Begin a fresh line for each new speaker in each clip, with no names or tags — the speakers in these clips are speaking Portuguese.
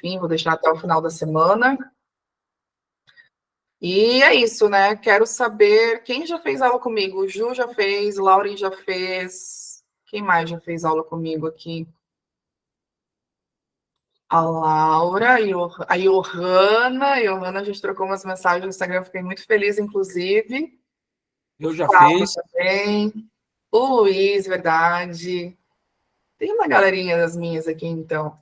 enfim, vou deixar até o final da semana. E é isso, né? Quero saber quem já fez aula comigo. Ju já fez, Lauren já fez. Quem mais já fez aula comigo aqui? A Laura, a Johanna. A Johanna, a gente trocou umas mensagens no Instagram, fiquei muito feliz, inclusive.
Eu já
Paula
fiz.
também. O Luiz, verdade. Tem uma galerinha das minhas aqui, então.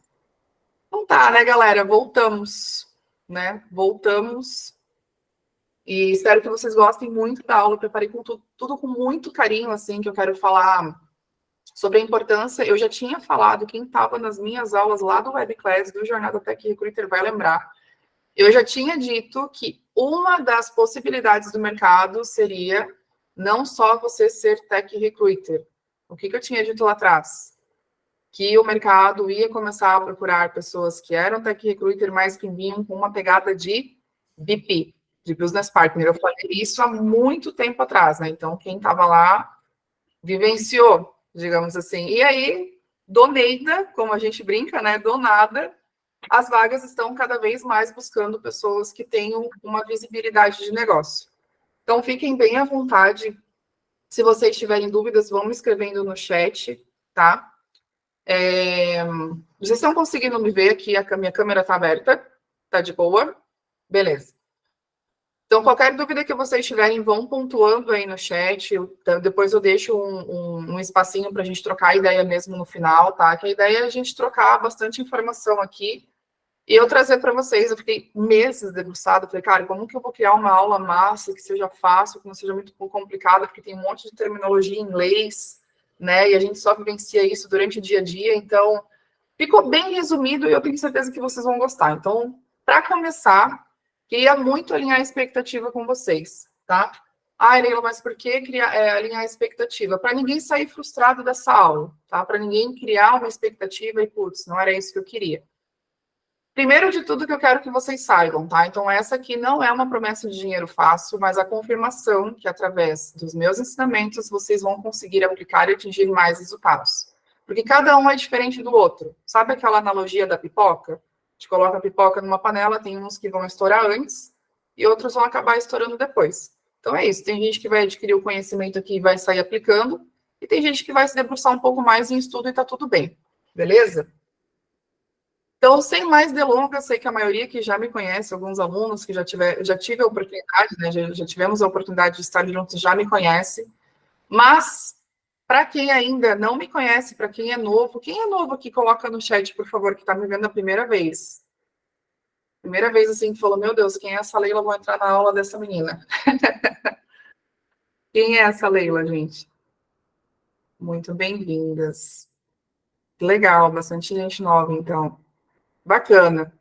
Então tá, né, galera? Voltamos, né? Voltamos. E espero que vocês gostem muito da aula. Eu preparei com tudo com muito carinho, assim, que eu quero falar sobre a importância. Eu já tinha falado, quem estava nas minhas aulas lá do Webclass, do Jornada Tech Recruiter, vai lembrar. Eu já tinha dito que uma das possibilidades do mercado seria não só você ser Tech Recruiter. O que eu tinha dito lá atrás? Que o mercado ia começar a procurar pessoas que eram Tech Recruiter, mas que vinham com uma pegada de BP, de Business Partner. Eu falei isso há muito tempo atrás, né? Então, quem estava lá vivenciou, digamos assim. E aí, do nada, como a gente brinca, né? Do nada, as vagas estão cada vez mais buscando pessoas que tenham uma visibilidade de negócio. Então, fiquem bem à vontade. Se vocês tiverem dúvidas, vão me escrevendo no chat, tá? Vocês estão conseguindo me ver aqui? A minha câmera está aberta? Tá de boa? Beleza. Então, qualquer dúvida que vocês tiverem, vão pontuando aí no chat. Depois eu deixo um espacinho para a gente trocar ideia mesmo no final, tá? Que a ideia é a gente trocar bastante informação aqui e eu trazer para vocês. Eu fiquei meses debruçada. Falei, cara, como que eu vou criar uma aula massa, que seja fácil, que não seja muito complicada, porque tem um monte de terminologia em inglês, né? E a gente só vivencia isso durante o dia a dia. Então, ficou bem resumido e eu tenho certeza que vocês vão gostar. Então, para começar, queria muito alinhar a expectativa com vocês, tá? Ah, Leila, mas por que alinhar a expectativa? Para ninguém sair frustrado dessa aula, tá? Para ninguém criar uma expectativa e, putz, não era isso que eu queria. Primeiro de tudo que eu quero que vocês saibam, tá? Então, essa aqui não é uma promessa de dinheiro fácil, mas a confirmação que, através dos meus ensinamentos, vocês vão conseguir aplicar e atingir mais resultados. Porque cada um é diferente do outro. Sabe aquela analogia da pipoca? A gente coloca a pipoca numa panela, tem uns que vão estourar antes e outros vão acabar estourando depois. Então, é isso. Tem gente que vai adquirir o conhecimento aqui e vai sair aplicando, e tem gente que vai se debruçar um pouco mais em estudo e tá tudo bem. Beleza? Então, sem mais delongas, sei que a maioria que já me conhece, alguns alunos que já tive a oportunidade, né, já tivemos a oportunidade de estar juntos, já me conhece. Mas, para quem ainda não me conhece, para quem é novo aqui, coloca no chat, por favor, que está me vendo a primeira vez. Primeira vez, assim, que falou, meu Deus, quem é essa Leila? Vou entrar na aula dessa menina. Quem é essa Leila, gente? Muito bem-vindas. Legal, bastante gente nova, então. Bacana.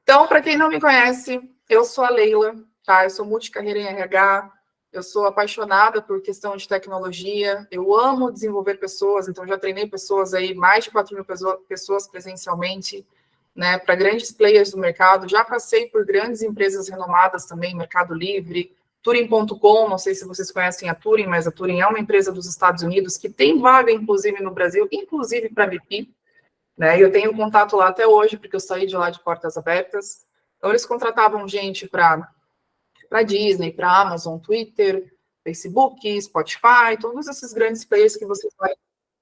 Então, para quem não me conhece, eu sou a Leila, tá? Eu sou multicarreira em RH, eu sou apaixonada por questão de tecnologia, eu amo desenvolver pessoas, então já treinei pessoas aí, mais de 4 mil pessoas presencialmente, né, para grandes players do mercado, já passei por grandes empresas renomadas também, Mercado Livre, Turing.com, não sei se vocês conhecem a Turing, mas a Turing é uma empresa dos Estados Unidos que tem vaga, inclusive, no Brasil, inclusive para VP, né? Eu tenho contato lá até hoje, porque eu saí de lá de portas abertas. Então, eles contratavam gente para Disney, para Amazon, Twitter, Facebook, Spotify, todos esses grandes players que vocês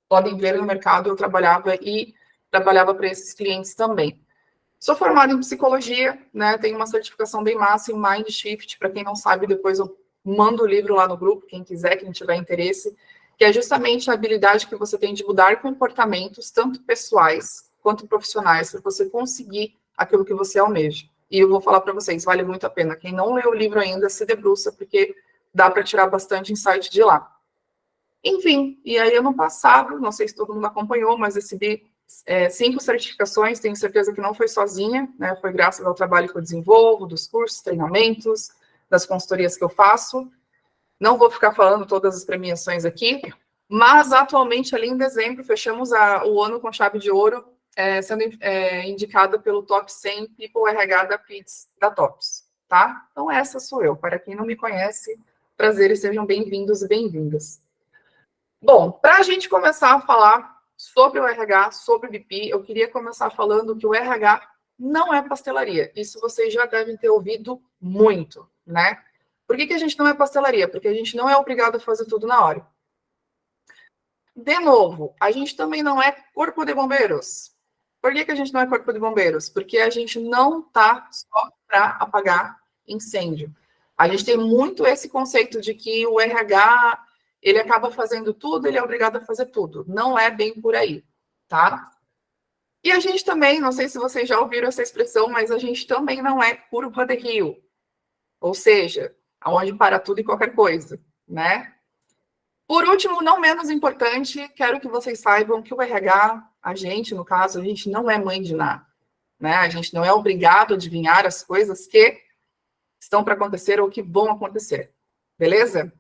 podem ver no mercado. Eu trabalhava para esses clientes também. Sou formada em psicologia, né? Tenho uma certificação bem massa em Mind Shift. Para quem não sabe, depois eu mando o livro lá no grupo, quem quiser, quem tiver interesse, que é justamente a habilidade que você tem de mudar comportamentos, tanto pessoais quanto profissionais, para você conseguir aquilo que você almeja. E eu vou falar para vocês, vale muito a pena. Quem não leu o livro ainda, se debruça, porque dá para tirar bastante insight de lá. Enfim, e aí ano passado, não sei se todo mundo acompanhou, mas recebi 5 certificações, tenho certeza que não foi sozinha, né? Foi graças ao trabalho que eu desenvolvo, dos cursos, treinamentos, das consultorias que eu faço. Não vou ficar falando todas as premiações aqui, mas atualmente, ali em dezembro, fechamos o ano com chave de ouro, sendo indicada pelo Top 100 People RH da PITS, da TOPS, tá? Então, essa sou eu. Para quem não me conhece, prazer e sejam bem-vindos e bem-vindas. Bom, para a gente começar a falar sobre o RH, sobre o BP, eu queria começar falando que o RH não é pastelaria. Isso vocês já devem ter ouvido muito, né? Por que a gente não é pastelaria? Porque a gente não é obrigado a fazer tudo na hora. De novo, a gente também não é corpo de bombeiros. Por que a gente não é corpo de bombeiros? Porque a gente não tá só para apagar incêndio. A gente tem muito esse conceito de que o RH, ele acaba fazendo tudo, ele é obrigado a fazer tudo. Não é bem por aí, tá? E a gente também, não sei se vocês já ouviram essa expressão, mas a gente também não é curva de rio. Ou seja, aonde para tudo e qualquer coisa, né? Por último, não menos importante, quero que vocês saibam que o RH, a gente, no caso, a gente não é mãe de nada, né? A gente não é obrigado a adivinhar as coisas que estão para acontecer ou que vão acontecer, beleza?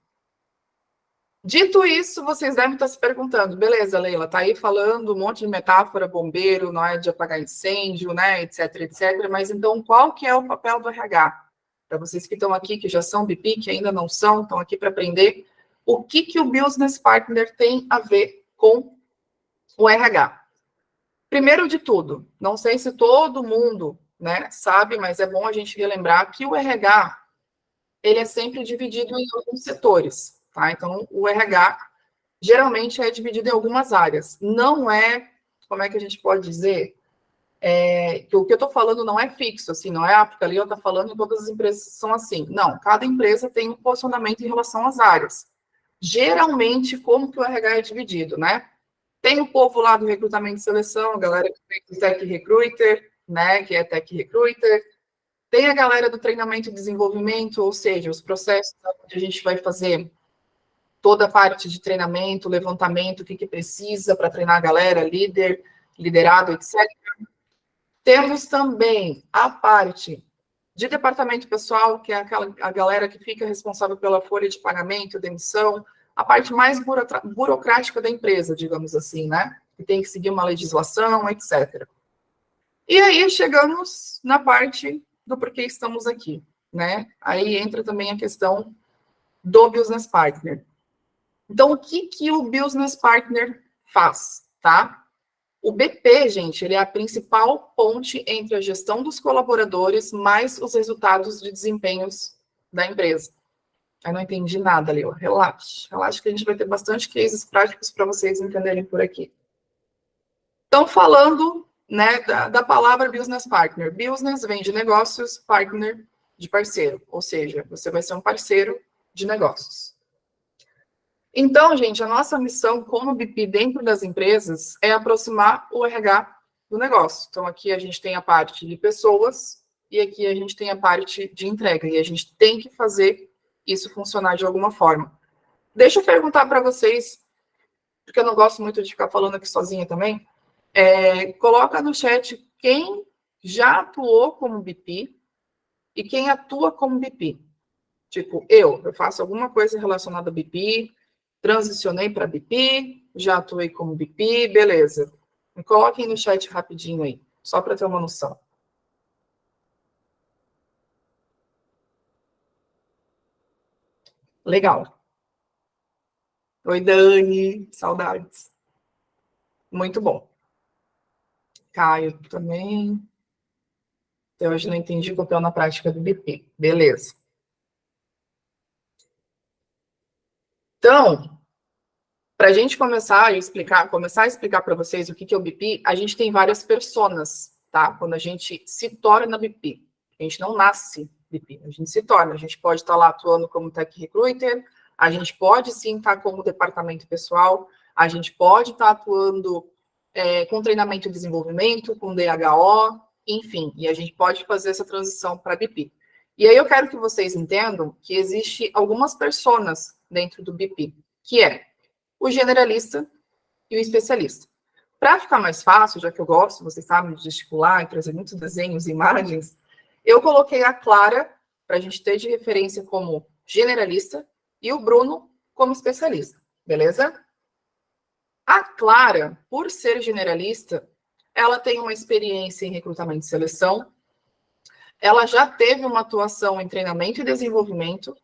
Dito isso, vocês devem estar se perguntando, beleza, Leila, tá aí falando um monte de metáfora, bombeiro, não é de apagar incêndio, né, etc, etc, mas então qual que é o papel do RH? Para vocês que estão aqui, que já são BP, que ainda não são, estão aqui para aprender, o que o Business Partner tem a ver com o RH? Primeiro de tudo, não sei se todo mundo, né, sabe, mas é bom a gente relembrar que o RH, ele é sempre dividido em alguns setores, tá? Então, o RH geralmente é dividido em algumas áreas. Não é, como é que a gente pode dizer? Que o que eu estou falando não é fixo, assim, não é porque ali eu estou falando e todas as empresas são assim. Não, cada empresa tem um posicionamento em relação às áreas. Geralmente, como que o RH é dividido, né? Tem o povo lá do recrutamento e seleção, a galera que tem o Tech Recruiter, né, que é Tech Recruiter. Tem a galera do treinamento e desenvolvimento, ou seja, os processos onde a gente vai fazer toda a parte de treinamento, levantamento, o que precisa para treinar a galera, líder, liderado, etc. Temos também a parte de departamento pessoal, que é a galera que fica responsável pela folha de pagamento, demissão, a parte mais burocrática da empresa, digamos assim, né? Que tem que seguir uma legislação, etc. E aí chegamos na parte do porquê estamos aqui, né? Aí entra também a questão do Business Partner. Então, o que o Business Partner faz, tá? O BP, gente, ele é a principal ponte entre a gestão dos colaboradores mais os resultados de desempenhos da empresa. Eu não entendi nada, Leo. Relaxa. Relaxa que a gente vai ter bastante cases práticos para vocês entenderem por aqui. Então, falando, né, da palavra Business Partner. Business vem de negócios, partner de parceiro. Ou seja, você vai ser um parceiro de negócios. Então, gente, a nossa missão como BP dentro das empresas é aproximar o RH do negócio. Então, aqui a gente tem a parte de pessoas e aqui a gente tem a parte de entrega. E a gente tem que fazer isso funcionar de alguma forma. Deixa eu perguntar para vocês, porque eu não gosto muito de ficar falando aqui sozinha também. Coloca no chat quem já atuou como BP e quem atua como BP. Tipo, eu faço alguma coisa relacionada a BP, transicionei para BP, já atuei como BP, beleza. Me coloquem no chat rapidinho aí, só para ter uma noção. Legal. Oi, Dani, saudades. Muito bom. Caio também. Eu hoje não entendi o papel na prática do BP. Beleza. Então, para a gente começar a explicar para vocês o que é o BP, a gente tem várias personas, tá? Quando a gente se torna BP. A gente não nasce BP, a gente se torna. A gente pode estar lá atuando como Tech Recruiter, a gente pode sim estar como departamento pessoal, a gente pode estar atuando com treinamento e desenvolvimento, com DHO, enfim, e a gente pode fazer essa transição para BP. E aí eu quero que vocês entendam que existe algumas personas dentro do BP, que é o generalista e o especialista. Para ficar mais fácil, já que eu gosto, vocês sabem, de gesticular e trazer muitos desenhos e imagens, eu coloquei a Clara, para a gente ter de referência como generalista, e o Bruno como especialista, beleza? A Clara, por ser generalista, ela tem uma experiência em recrutamento e seleção, ela já teve uma atuação em treinamento e desenvolvimento,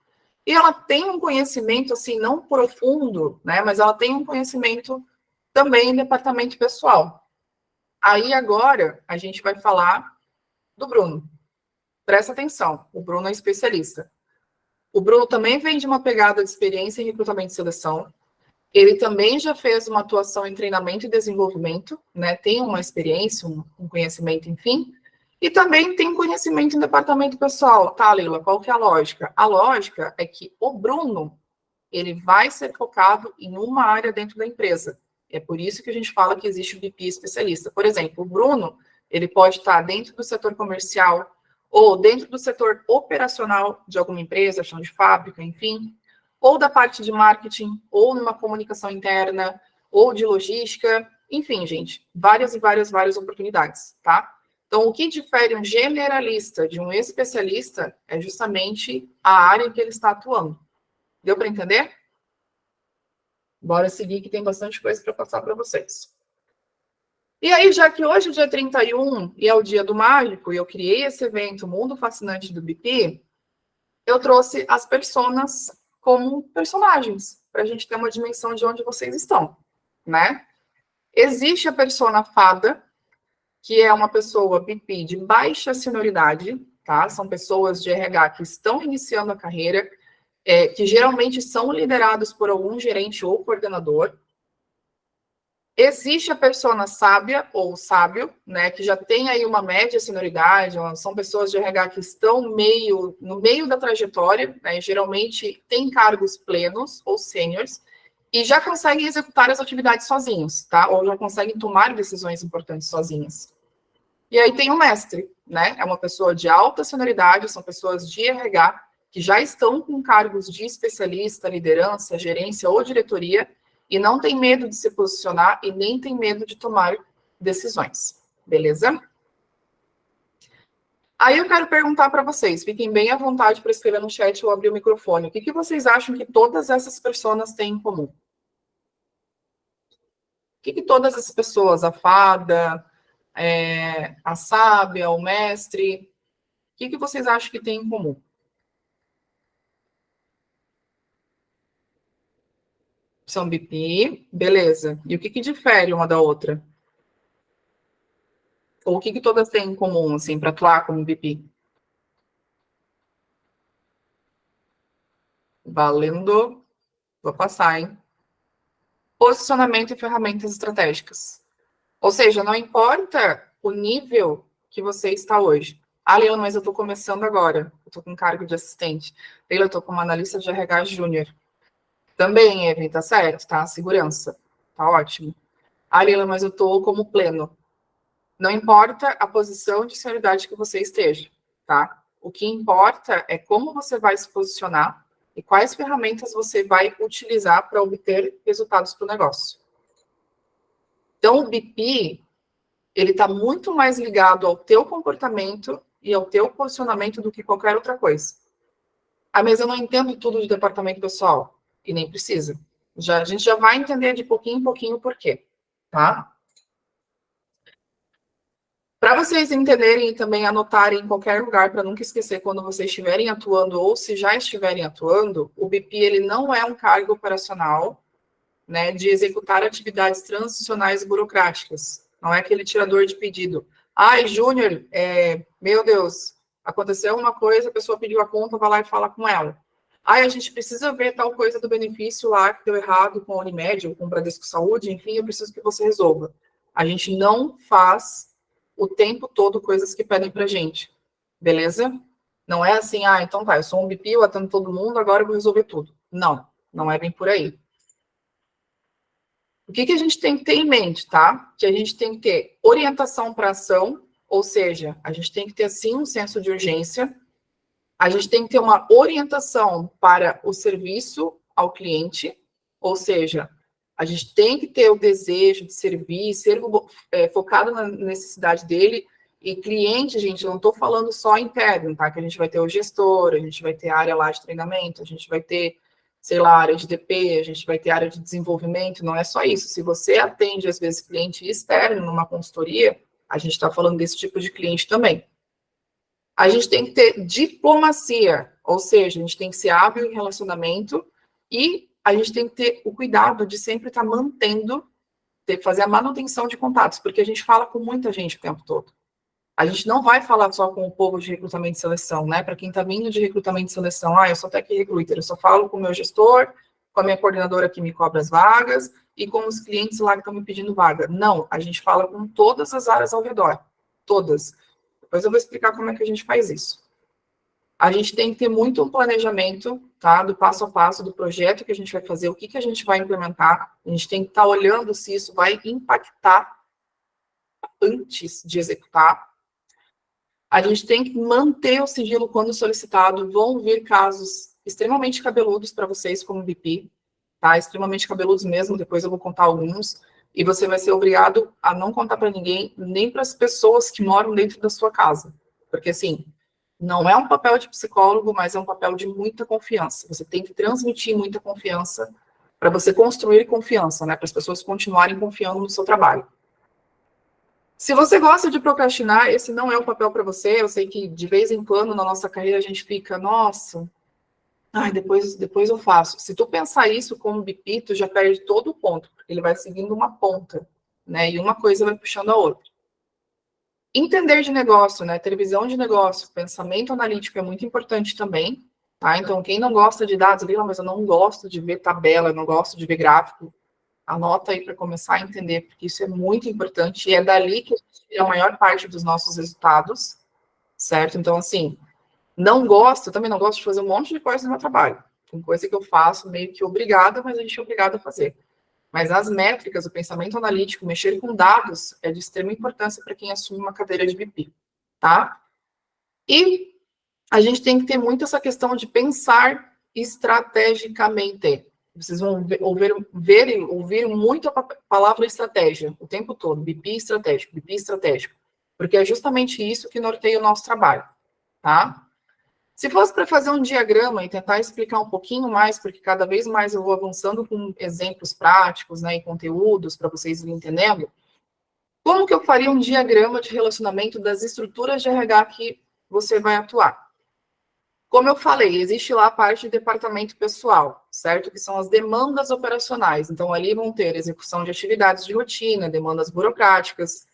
e ela tem um conhecimento, assim, não profundo, né, mas ela tem um conhecimento também em departamento pessoal. Aí, agora, a gente vai falar do Bruno. Presta atenção, o Bruno é especialista. O Bruno também vem de uma pegada de experiência em recrutamento e seleção. Ele também já fez uma atuação em treinamento e desenvolvimento, né? Tem uma experiência, um conhecimento, enfim. E também tem conhecimento em departamento pessoal. Tá, Leila, qual que é a lógica? A lógica é que o Bruno, ele vai ser focado em uma área dentro da empresa. É por isso que a gente fala que existe o VP especialista. Por exemplo, o Bruno, ele pode estar dentro do setor comercial ou dentro do setor operacional de alguma empresa, chão de fábrica, enfim, ou da parte de marketing, ou numa comunicação interna, ou de logística, enfim, gente, várias oportunidades, tá? Então, o que difere um generalista de um especialista é justamente a área em que ele está atuando. Deu para entender? Bora seguir, que tem bastante coisa para passar para vocês. E aí, já que hoje é o dia 31 e é o dia do mágico, e eu criei esse evento Mundo Fascinante do BP, eu trouxe as personas como personagens, para a gente ter uma dimensão de onde vocês estão, né? Existe a persona fada, que é uma pessoa BP de baixa senioridade, tá? São pessoas de RH que estão iniciando a carreira, que geralmente são liderados por algum gerente ou coordenador. Existe a persona sábia ou sábio, né, que já tem aí uma média senioridade, são pessoas de RH que estão no meio da trajetória, né, geralmente têm cargos plenos ou sêniores, e já conseguem executar as atividades sozinhos, tá? Ou já conseguem tomar decisões importantes sozinhas. E aí tem o mestre, né? É uma pessoa de alta senioridade, são pessoas de RH que já estão com cargos de especialista, liderança, gerência ou diretoria, e não tem medo de se posicionar e nem tem medo de tomar decisões, beleza? Aí eu quero perguntar para vocês, fiquem bem à vontade para escrever no chat ou abrir o microfone. O que vocês acham que todas essas pessoas têm em comum? O que todas as pessoas, a fada, a sábia, o mestre, o que vocês acham que tem em comum? São BP, beleza. E o que difere uma da outra? Ou o que todas têm em comum, assim, para atuar como BP? Valendo. Vou passar, hein? Posicionamento e ferramentas estratégicas. Ou seja, não importa o nível que você está hoje. Ah, Leila, mas eu estou começando agora. Eu estou com cargo de assistente. Leila, eu estou como analista de RH júnior. Também, Evelyn, tá certo, tá? Segurança. Tá ótimo. Ah, Leila, mas eu estou como pleno. Não importa a posição de senioridade que você esteja, tá? O que importa é como você vai se posicionar e quais ferramentas você vai utilizar para obter resultados para o negócio. Então, o BP, ele está muito mais ligado ao teu comportamento e ao teu posicionamento do que qualquer outra coisa. Ah, mas eu não entendo tudo de departamento pessoal. E nem precisa. A gente já vai entender de pouquinho em pouquinho o porquê, tá? Para vocês entenderem e também anotarem em qualquer lugar, para nunca esquecer quando vocês estiverem atuando ou se já estiverem atuando, o BP ele não é um cargo operacional, né, de executar atividades transicionais e burocráticas. Não é aquele tirador de pedido. Ai, Júnior, meu Deus, aconteceu uma coisa, a pessoa pediu a conta, vai lá e fala com ela. Ai, a gente precisa ver tal coisa do benefício lá que deu errado com a Unimed ou com o Bradesco Saúde, enfim, eu preciso que você resolva. A gente não faz o tempo todo coisas que pedem pra gente, beleza? Não é assim, então tá, eu sou um BP, eu atendo todo mundo, agora eu vou resolver tudo. Não, não é bem por aí. O que a gente tem que ter em mente, tá? Que a gente tem que ter orientação para ação, ou seja, a gente tem que ter, sim, um senso de urgência, a gente tem que ter uma orientação para o serviço ao cliente, ou seja, a gente tem que ter o desejo de servir, ser focado na necessidade dele. E cliente, gente, eu não estou falando só interno, tá? Que a gente vai ter o gestor, a gente vai ter a área lá de treinamento, a gente vai ter, sei lá, área de DP, a gente vai ter área de desenvolvimento, não é só isso. Se você atende, às vezes, cliente externo numa consultoria, a gente está falando desse tipo de cliente também. A gente tem que ter diplomacia, ou seja, a gente tem que ser hábil em relacionamento e a gente tem que ter o cuidado de sempre estar mantendo, fazer a manutenção de contatos, porque a gente fala com muita gente o tempo todo. A gente não vai falar só com o povo de recrutamento e seleção, né? Para quem está vindo de recrutamento e seleção, eu sou tech recruiter, eu só falo com o meu gestor, com a minha coordenadora que me cobra as vagas e com os clientes lá que estão me pedindo vaga. Não, a gente fala com todas as áreas ao redor, todas. Depois eu vou explicar como é que a gente faz isso. A gente tem que ter muito um planejamento, tá? Do passo a passo do projeto que a gente vai fazer, o que, que a gente vai implementar. A gente tem que estar olhando se isso vai impactar antes de executar. A gente tem que manter o sigilo quando solicitado. Vão vir casos extremamente cabeludos para vocês, como BP, tá? Extremamente cabeludos mesmo, depois eu vou contar alguns. E você vai ser obrigado a não contar para ninguém, nem para as pessoas que moram dentro da sua casa. Porque, assim, não é um papel de psicólogo, mas é um papel de muita confiança. Você tem que transmitir muita confiança para você construir confiança, né? Para as pessoas continuarem confiando no seu trabalho. Se você gosta de procrastinar, esse não é o papel para você. Eu sei que de vez em quando na nossa carreira a gente fica, nossa, depois eu faço. Se tu pensar isso como BP, tu já perde todo o ponto, porque ele vai seguindo uma ponta, né? E uma coisa vai puxando a outra. Entender de negócio, né? Ter visão de negócio, pensamento analítico é muito importante também, tá? Então, quem não gosta de dados, mas eu não gosto de ver tabela, eu não gosto de ver gráfico, anota aí para começar a entender, porque isso é muito importante e é dali que a gente tira a maior parte dos nossos resultados, certo? Então, assim, também não gosto de fazer um monte de coisa no meu trabalho. Tem coisa que eu faço meio que obrigada, mas a gente é obrigado a fazer. Mas as métricas, o pensamento analítico, mexer com dados é de extrema importância para quem assume uma cadeira de BP, tá? E a gente tem que ter muito essa questão de pensar estrategicamente. Vocês vão ouvir muito a palavra estratégia o tempo todo, BP estratégico, porque é justamente isso que norteia o nosso trabalho, tá? Se fosse para fazer um diagrama e tentar explicar um pouquinho mais, porque cada vez mais eu vou avançando com exemplos práticos, né, e conteúdos para vocês irem entendendo, como que eu faria um diagrama de relacionamento das estruturas de RH que você vai atuar? Como eu falei, existe lá a parte de departamento pessoal, certo? Que são as demandas operacionais. Então, ali vão ter execução de atividades de rotina, demandas burocráticas.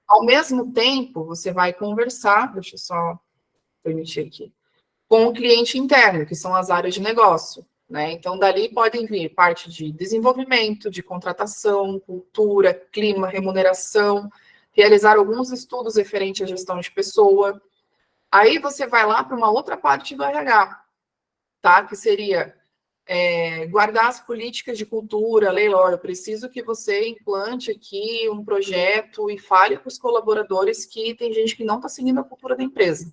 Ao mesmo tempo, você vai conversar, deixa eu só permitir aqui, com o cliente interno, que são as áreas de negócio, né? Então, dali podem vir parte de desenvolvimento, de contratação, cultura, clima, remuneração, realizar alguns estudos referentes à gestão de pessoa. Aí você vai lá para uma outra parte do RH, tá? Que seria guardar as políticas de cultura, Leiló, eu preciso que você implante aqui um projeto e fale para os colaboradores que tem gente que não está seguindo a cultura da empresa.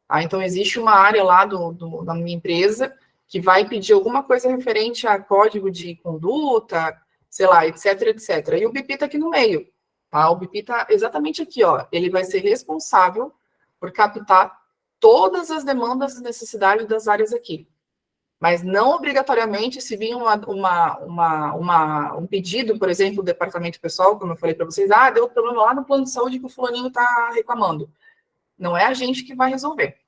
Tá? Então, existe uma área lá da minha empresa que vai pedir alguma coisa referente a código de conduta, sei lá, etc, etc. E o BP está aqui no meio. Tá? O BP está exatamente aqui, ó. Ele vai ser responsável por captar todas as demandas e necessidades das áreas aqui. Mas não obrigatoriamente, se vir um pedido, por exemplo, do departamento pessoal, como eu falei para vocês, deu problema lá no plano de saúde que o fulaninho está reclamando. Não é a gente que vai resolver.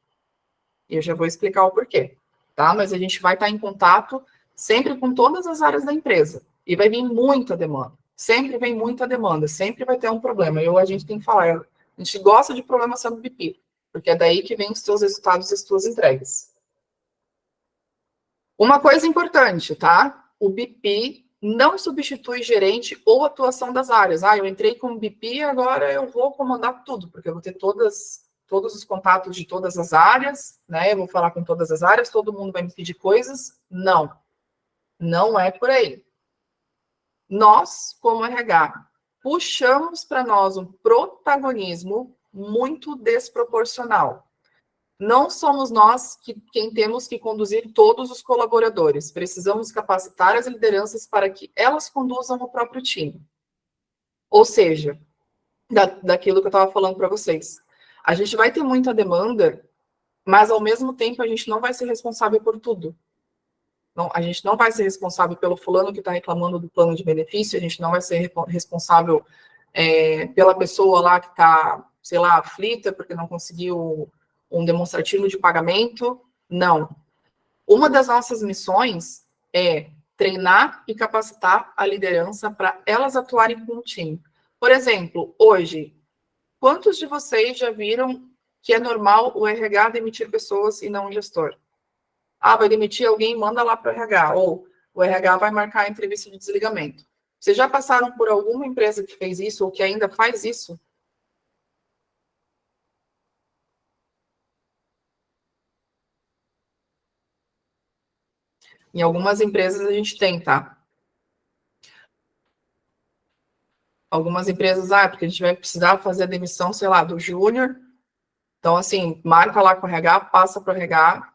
E eu já vou explicar o porquê, tá? Mas a gente vai estar em contato sempre com todas as áreas da empresa. E vai vir muita demanda. Sempre vem muita demanda, sempre vai ter um problema. E a gente tem que falar, a gente gosta de problema sendo BP, porque é daí que vem os seus resultados e as suas entregas. Uma coisa importante, tá? O BP não substitui gerente ou atuação das áreas. Eu entrei como BP, agora eu vou comandar tudo, porque eu vou ter todos os contatos de todas as áreas, né? Eu vou falar com todas as áreas, todo mundo vai me pedir coisas. Não, não é por aí. Nós, como RH, puxamos para nós um protagonismo muito desproporcional. Não somos nós quem temos que conduzir todos os colaboradores. Precisamos capacitar as lideranças para que elas conduzam o próprio time. Ou seja, daquilo que eu estava falando para vocês. A gente vai ter muita demanda, mas ao mesmo tempo a gente não vai ser responsável por tudo. Não, a gente não vai ser responsável pelo fulano que está reclamando do plano de benefício, a gente não vai ser responsável pela pessoa lá que está, sei lá, aflita porque não conseguiu um demonstrativo de pagamento. Não. Uma das nossas missões é treinar e capacitar a liderança para elas atuarem com o time. Por exemplo, hoje, Quantos de vocês já viram que é normal o RH demitir pessoas e não o gestor? Ah, vai demitir alguém, manda lá para o RH. Ou o RH vai marcar a entrevista de desligamento. Vocês já passaram por alguma empresa que fez isso ou que ainda faz isso? Em algumas empresas a gente tem, tá? Algumas empresas, porque a gente vai precisar fazer a demissão, sei lá, do júnior. Então, assim, marca lá com o RH, passa para o RH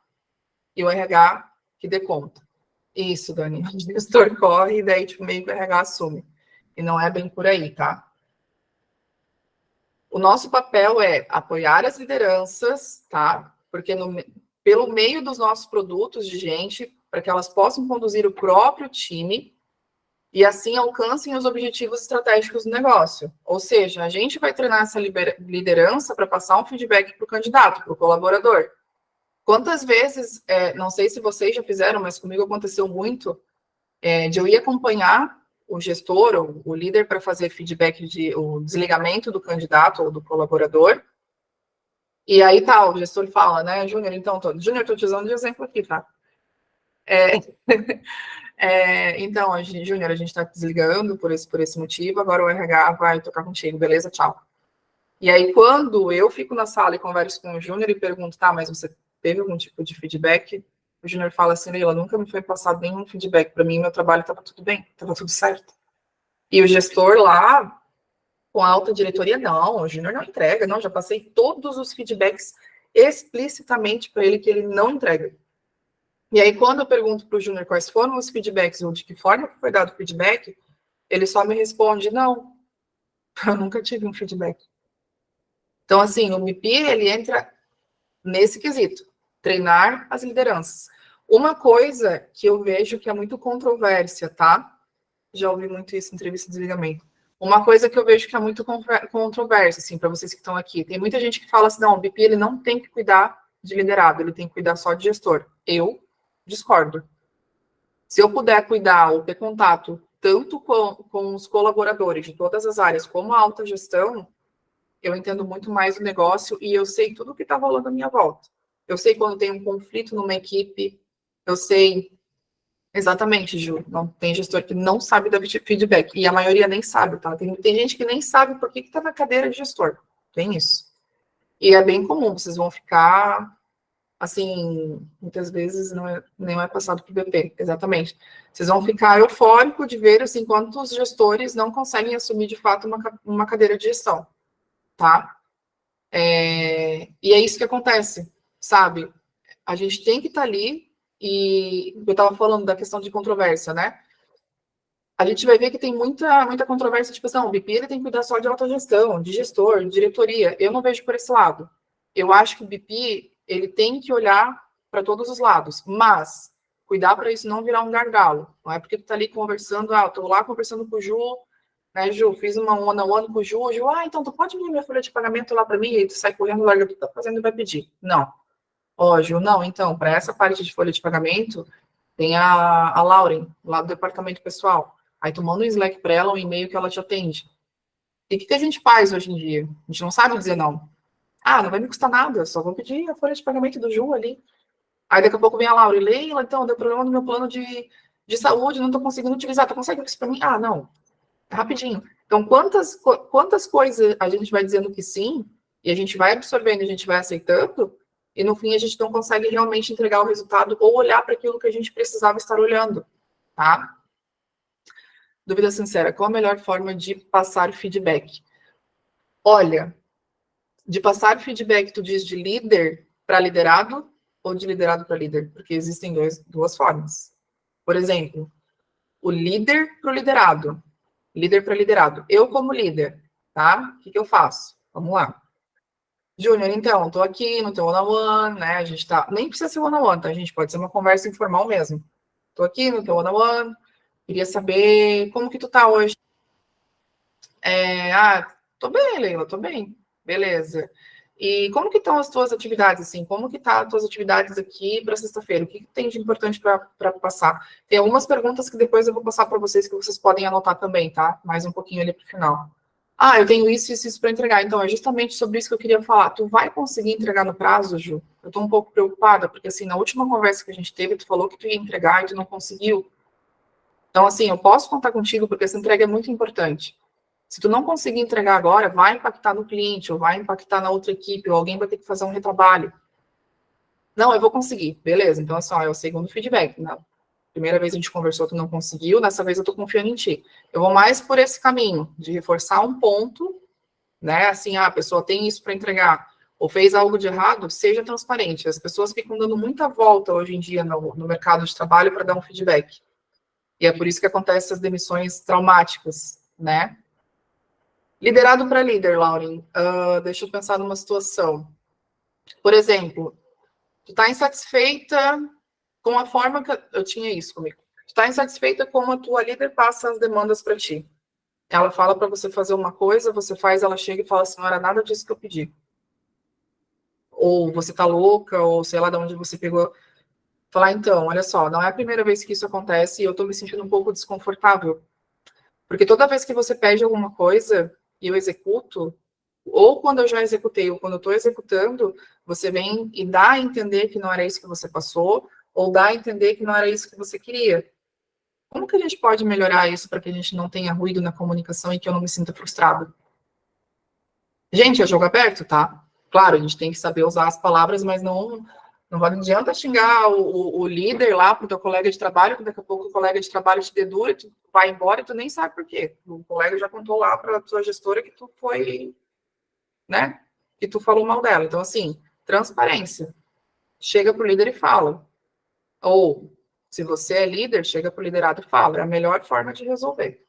e o RH que dê conta. Isso, Dani. O gestor corre e daí, tipo, meio que o RH assume. E não é bem por aí, tá? O nosso papel é apoiar as lideranças, tá? Porque pelo meio dos nossos produtos de gente, para que elas possam conduzir o próprio time e assim alcancem os objetivos estratégicos do negócio. Ou seja, a gente vai treinar essa liderança para passar um feedback para o candidato, para o colaborador. Quantas vezes, não sei se vocês já fizeram, mas comigo aconteceu muito, de eu ir acompanhar o gestor ou o líder para fazer feedback o desligamento do candidato ou do colaborador. E aí tá, o gestor fala, né, Júnior, então, Júnior, estou te usando de exemplo aqui, tá? Então, Júnior, a gente está desligando por esse motivo, agora o RH vai tocar contigo, beleza? Tchau. E aí, quando eu fico na sala e converso com o Júnior e pergunto, tá, mas você teve algum tipo de feedback? O Júnior fala assim, Leila, nunca me foi passado nenhum feedback para mim, meu trabalho estava tudo bem, estava tudo certo. E o gestor lá, com a alta diretoria, não, o Júnior não entrega, não, já passei todos os feedbacks explicitamente para ele que ele não entrega. E aí, quando eu pergunto para o Júnior quais foram os feedbacks ou de que forma foi dado o feedback, ele só me responde, não, eu nunca tive um feedback. Então, assim, o MIP, ele entra nesse quesito, treinar as lideranças. Uma coisa que eu vejo que é muito controvérsia, tá? Já ouvi muito isso em entrevista de desligamento. Uma coisa que eu vejo que é muito controversa, assim, para vocês que estão aqui. Tem muita gente que fala assim, não, o BP, ele não tem que cuidar de liderado, ele tem que cuidar só de gestor. Eu discordo. Se eu puder cuidar ou ter contato tanto com os colaboradores de todas as áreas, como a alta gestão, eu entendo muito mais o negócio e eu sei tudo o que está rolando à minha volta. Eu sei quando tem um conflito numa equipe, eu sei exatamente, Ju. Não, tem gestor que não sabe dar feedback, e a maioria nem sabe, tá? Tem gente que nem sabe por que está na cadeira de gestor. Tem isso. E é bem comum, vocês vão ficar, assim, muitas vezes não é passado para o BP, exatamente. Vocês vão ficar eufórico de ver, assim, quantos gestores não conseguem assumir, de fato, uma cadeira de gestão, tá? E é isso que acontece, sabe? A gente tem que estar ali, e eu estava falando da questão de controvérsia, né? A gente vai ver que tem muita controvérsia, tipo assim, o BP ele tem que cuidar só de autogestão, de gestor, de diretoria. Eu não vejo por esse lado. Eu acho que o BP ele tem que olhar para todos os lados, mas cuidar para isso não virar um gargalo. Não é porque tu tá ali conversando, eu tô lá conversando com o Ju, né, Ju, fiz uma one-on-one com o Ju, então tu pode vir minha folha de pagamento lá para mim, e aí tu sai correndo, larga o que tu tá fazendo e vai pedir. Não. Ó, Ju, não, então, para essa parte de folha de pagamento, tem a Lauren, lá do departamento pessoal. Aí tu manda um Slack para ela, um e-mail que ela te atende. E o que a gente faz hoje em dia? A gente não sabe dizer não. Ah, não vai me custar nada, só vou pedir a folha de pagamento do Ju ali. Aí daqui a pouco vem a Laura, Leila, então, deu problema no meu plano de saúde, não estou conseguindo utilizar, tu consegue isso para mim? Ah, não, rapidinho. Então, quantas coisas a gente vai dizendo que sim, e a gente vai absorvendo, a gente vai aceitando, e no fim a gente não consegue realmente entregar o resultado ou olhar para aquilo que a gente precisava estar olhando, tá? Dúvida sincera, qual a melhor forma de passar feedback? Olha, de passar feedback, tu diz de líder para liderado ou de liderado para líder? Porque existem duas formas. Por exemplo, o líder para o liderado. Líder para liderado. Eu como líder, tá? O que eu faço? Vamos lá. Júnior, então, estou aqui no teu one-on-one, né? A gente tá... Nem precisa ser one-on-one, tá? A gente pode ser uma conversa informal mesmo. Estou aqui no teu one-on-one, queria saber como que tu tá hoje. Tô bem, Leila, tô bem. Beleza. E como que estão as tuas atividades, assim? Como que tá as tuas atividades aqui para sexta-feira? O que tem de importante para passar? Tem algumas perguntas que depois eu vou passar para vocês que vocês podem anotar também, tá? Mais um pouquinho ali para o final. eu tenho isso e isso para entregar. Então, é justamente sobre isso que eu queria falar. Tu vai conseguir entregar no prazo, Ju? Eu estou um pouco preocupada, porque, assim, na última conversa que a gente teve, tu falou que tu ia entregar e tu não conseguiu. Então, assim, eu posso contar contigo, porque essa entrega é muito importante. Se tu não conseguir entregar agora, vai impactar no cliente, ou vai impactar na outra equipe, ou alguém vai ter que fazer um retrabalho. Não, eu vou conseguir. Beleza, então, assim, é o segundo feedback. Na primeira vez a gente conversou, tu não conseguiu, dessa vez eu tô confiando em ti. Eu vou mais por esse caminho, de reforçar um ponto, né? Assim, a pessoa tem isso para entregar, ou fez algo de errado, seja transparente. As pessoas ficam dando muita volta hoje em dia no mercado de trabalho para dar um feedback. E é por isso que acontecem essas demissões traumáticas, né? Liderado para líder, Lauren. Deixa eu pensar numa situação. Por exemplo, tu está insatisfeita com a forma que... Eu tinha isso comigo. Tu está insatisfeita como a tua líder passa as demandas para ti. Ela fala para você fazer uma coisa, você faz, ela chega e fala assim, não era nada disso que eu pedi. Ou você tá louca, ou sei lá de onde você pegou. Falar, então, olha só, não é a primeira vez que isso acontece e eu tô me sentindo um pouco desconfortável. Porque toda vez que você pede alguma coisa e eu executo, ou quando eu já executei, ou quando eu estou executando, você vem e dá a entender que não era isso que você passou, ou dá a entender que não era isso que você queria. Como que a gente pode melhorar isso para que a gente não tenha ruído na comunicação e que eu não me sinta frustrado? Gente, é jogo aberto, tá? Claro, a gente tem que saber usar as palavras, mas não adianta xingar o líder lá pro teu colega de trabalho, que daqui a pouco o colega de trabalho te dedura, tu vai embora e tu nem sabe por quê. O colega já contou lá para a tua gestora que tu foi, né? Que tu falou mal dela. Então, assim, transparência. Chega pro líder e fala. Ou, se você é líder, chega pro liderado e fala. É a melhor forma de resolver.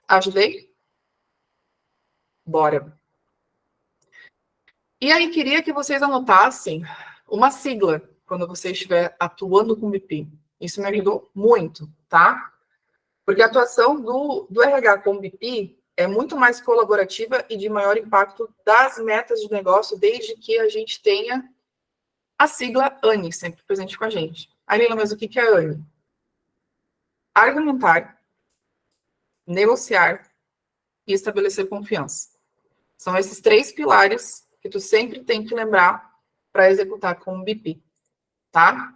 Ajudei? Bora. E aí, queria que vocês anotassem uma sigla quando você estiver atuando com o BP. Isso me ajudou muito, tá? Porque a atuação do RH com o BP é muito mais colaborativa e de maior impacto das metas de negócio, desde que a gente tenha a sigla ANI sempre presente com a gente. Aline, mas o que é ANI? Argumentar, negociar e estabelecer confiança. São esses 3 pilares que tu sempre tem que lembrar para executar com o BP, tá?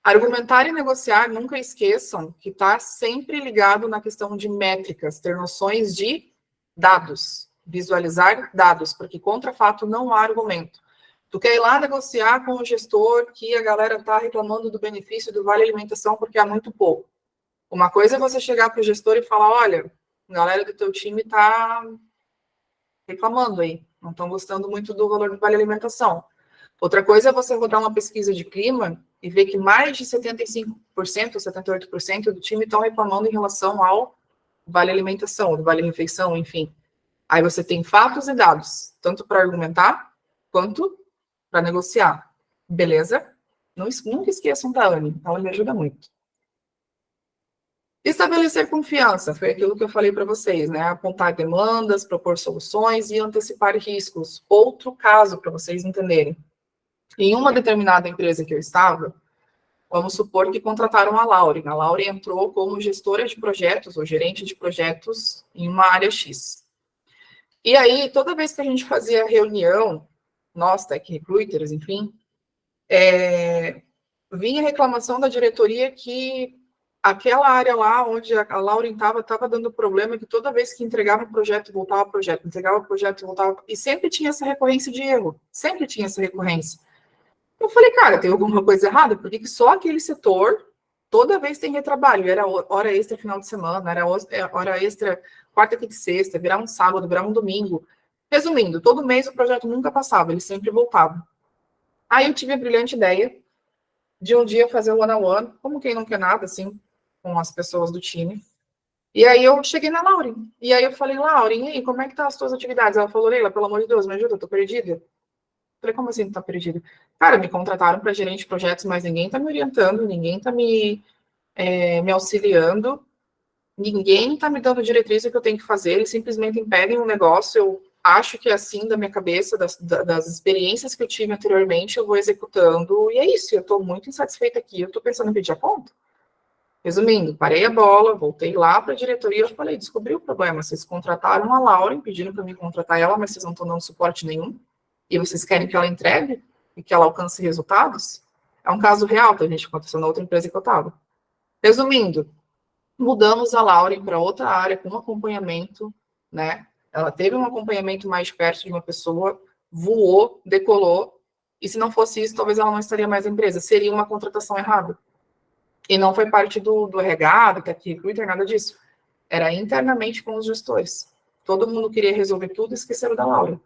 Argumentar e negociar, nunca esqueçam que está sempre ligado na questão de métricas, ter noções de dados, visualizar dados, porque contra fato não há argumento. Tu quer ir lá negociar com o gestor que a galera está reclamando do benefício do Vale Alimentação porque há muito pouco. Uma coisa é você chegar para o gestor e falar, olha, a galera do teu time está reclamando aí, não estão gostando muito do valor do Vale Alimentação. Outra coisa é você rodar uma pesquisa de clima e ver que mais de 75%, 78% do time estão reclamando em relação ao Vale Alimentação, do Vale Refeição, enfim. Aí você tem fatos e dados, tanto para argumentar quanto para negociar. Beleza? Nunca esqueçam da Anne, ela me ajuda muito. Estabelecer confiança, foi aquilo que eu falei para vocês, né? Apontar demandas, propor soluções e antecipar riscos. Outro caso para vocês entenderem. Em uma determinada empresa que eu estava, vamos supor que contrataram a Lauren. A Lauren entrou como gestora de projetos ou gerente de projetos em uma área X. E aí, toda vez que a gente fazia reunião, nós, tech recruiters, enfim, vinha reclamação da diretoria que aquela área lá onde a Lauren estava dando problema, que toda vez que entregava o projeto, voltava o projeto, entregava o projeto, voltava, e sempre tinha essa recorrência de erro, sempre tinha essa recorrência. Eu falei, cara, tem alguma coisa errada? Por que só aquele setor, toda vez tem retrabalho? Era hora extra final de semana, era hora extra quarta, quinta e sexta, virar um sábado, virar um domingo. Resumindo, todo mês o projeto nunca passava, ele sempre voltava. Aí eu tive a brilhante ideia de um dia fazer o one-on-one, como quem não quer nada, assim, com as pessoas do time. E aí eu cheguei na Lauren. E aí eu falei, Lauren, e aí, como é que tá as tuas atividades? Ela falou, Leila, pelo amor de Deus, me ajuda, eu tô perdida. Falei, como assim tá perdida? Cara, me contrataram para gerente de projetos, mas ninguém tá me orientando, ninguém tá me auxiliando, ninguém tá me dando diretriz do que eu tenho que fazer, eles simplesmente impedem um negócio, eu acho que é assim da minha cabeça, das experiências que eu tive anteriormente, eu vou executando, e é isso, eu tô muito insatisfeita aqui, eu tô pensando em pedir a conta. Resumindo, parei a bola, voltei lá para a diretoria, eu falei, descobri o problema, vocês contrataram a Lauren, pedindo para mim contratar ela, mas vocês não estão dando suporte nenhum, e vocês querem que ela entregue e que ela alcance resultados? É um caso real, tá, gente? Aconteceu na outra empresa que eu estava. Resumindo, mudamos a Lauren para outra área com um acompanhamento, né? Ela teve um acompanhamento mais perto de uma pessoa, voou, decolou, e se não fosse isso, talvez ela não estaria mais na empresa. Seria uma contratação errada. E não foi parte do RH, do Tech Recruiter, nada disso. Era internamente com os gestores. Todo mundo queria resolver tudo e esqueceram da Laura.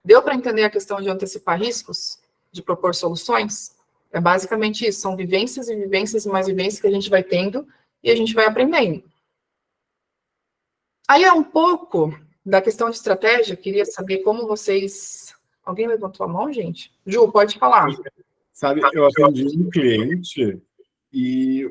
Deu para entender a questão de antecipar riscos? De propor soluções? É basicamente isso. São vivências e vivências e mais vivências que a gente vai tendo e a gente vai aprendendo. Aí é um pouco da questão de estratégia. Eu queria saber como vocês... Alguém levantou a mão, gente? Ju, pode falar.
Sabe, eu atendi um cliente e,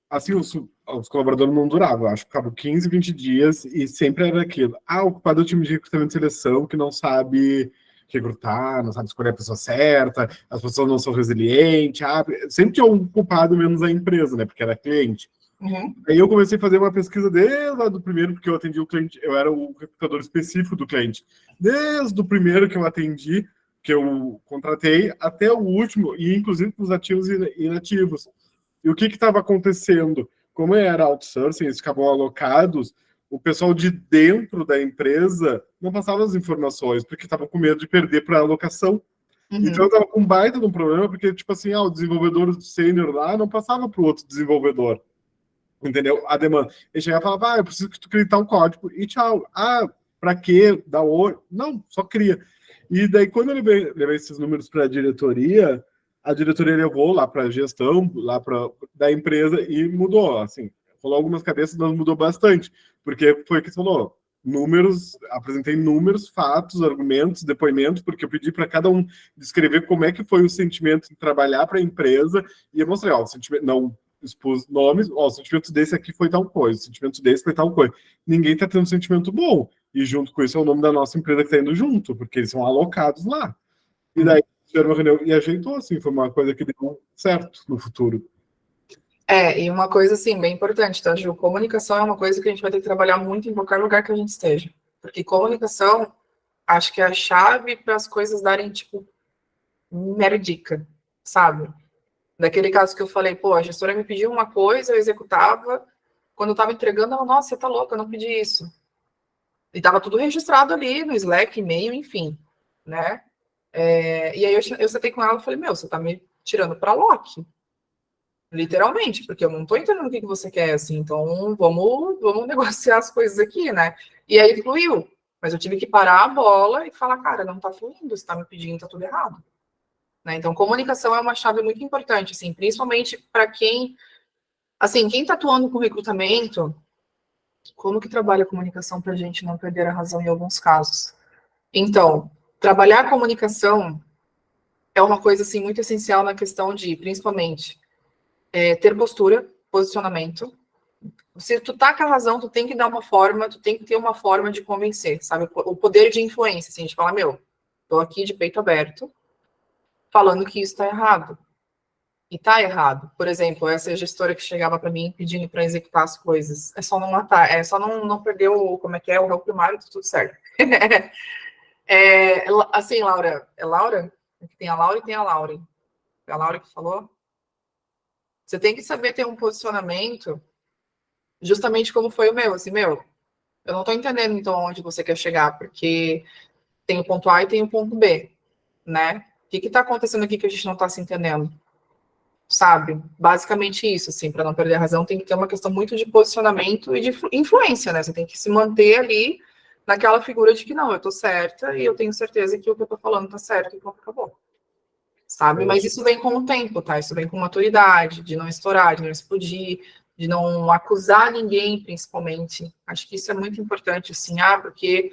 assim, os colaboradores não duravam. Acho que ficavam 15, 20 dias e sempre era aquilo. O culpado é o time de recrutamento e seleção que não sabe recrutar, não sabe escolher a pessoa certa, as pessoas não são resilientes. Sempre tinha um culpado menos a empresa, né? Porque era cliente.
Uhum.
Aí eu comecei a fazer uma pesquisa desde lá do primeiro, porque eu atendi o cliente, eu era o recrutador específico do cliente. Desde o primeiro que eu atendi, que eu contratei, até o último, e inclusive com os ativos e inativos. E o que estava acontecendo? Como era outsourcing, eles ficavam alocados, o pessoal de dentro da empresa não passava as informações, porque estavam com medo de perder para a alocação.
Uhum.
Então eu estava com um baita de um problema, porque, tipo assim, o desenvolvedor sênior lá não passava para o outro desenvolvedor. Entendeu? A demanda. Ele chegava e falava, eu preciso que tu crie tal código. E tchau. Pra quê? Dá oi? Não, só cria. E daí, quando eu levei esses números para a diretoria levou lá para a gestão, lá da empresa e mudou, assim. Rolou algumas cabeças, mas mudou bastante. Porque foi o que você falou. Números, apresentei números, fatos, argumentos, depoimentos, porque eu pedi para cada um descrever como é que foi o sentimento de trabalhar para a empresa e eu mostrei, o sentimento, não expus nomes, o sentimento desse aqui foi tal coisa, o sentimento desse foi tal coisa. Ninguém tá tendo um sentimento bom. E junto com isso é o nome da nossa empresa que tá indo junto, porque eles são alocados lá. E daí tiveram uma reunião e ajeitou, assim, foi uma coisa que deu certo no futuro.
E uma coisa, assim, bem importante, tá, Ju? Comunicação é uma coisa que a gente vai ter que trabalhar muito em qualquer lugar que a gente esteja. Porque comunicação, acho que é a chave para as coisas darem, tipo, mera dica, sabe? Daquele caso que eu falei, a gestora me pediu uma coisa, eu executava. Quando eu estava entregando, ela, nossa, você tá louca, eu não pedi isso. E estava tudo registrado ali no Slack, e-mail, enfim, né? E aí eu sentei com ela e falei, você tá me tirando para Loki. Literalmente, porque eu não tô entendendo o que você quer, assim, então vamos negociar as coisas aqui, né? E aí fluiu. Mas eu tive que parar a bola e falar, cara, não tá fluindo, você tá me pedindo, tá tudo errado. Né? Então, comunicação é uma chave muito importante, assim, principalmente para quem está atuando com recrutamento, como que trabalha a comunicação para a gente não perder a razão em alguns casos? Então, trabalhar a comunicação é uma coisa, assim, muito essencial na questão de, principalmente, ter postura, posicionamento. Se tu tá com a razão, tu tem que dar uma forma, tu tem que ter uma forma de convencer, sabe? O poder de influência, assim, de falar, tô aqui de peito aberto, falando que isso está errado. E tá errado. Por exemplo, essa gestora que chegava para mim pedindo para executar as coisas. É só não matar, é só não perder o réu primário, tá tudo certo. Assim, Laura, é Laura? Tem a Laura e tem a Lauren. É a Laura que falou? Você tem que saber ter um posicionamento justamente como foi o meu, assim, eu não tô entendendo então onde você quer chegar, porque tem o ponto A e tem o ponto B, né? O que tá acontecendo aqui que a gente não tá se entendendo? Sabe? Basicamente isso, assim, para não perder a razão, tem que ter uma questão muito de posicionamento e de influência, né? Você tem que se manter ali naquela figura de que não, eu tô certa e eu tenho certeza que o que eu tô falando tá certo e pronto, acabou. Sabe? Mas isso vem com o tempo, tá? Isso vem com maturidade, de não estourar, de não explodir, de não acusar ninguém, principalmente. Acho que isso é muito importante, assim, porque,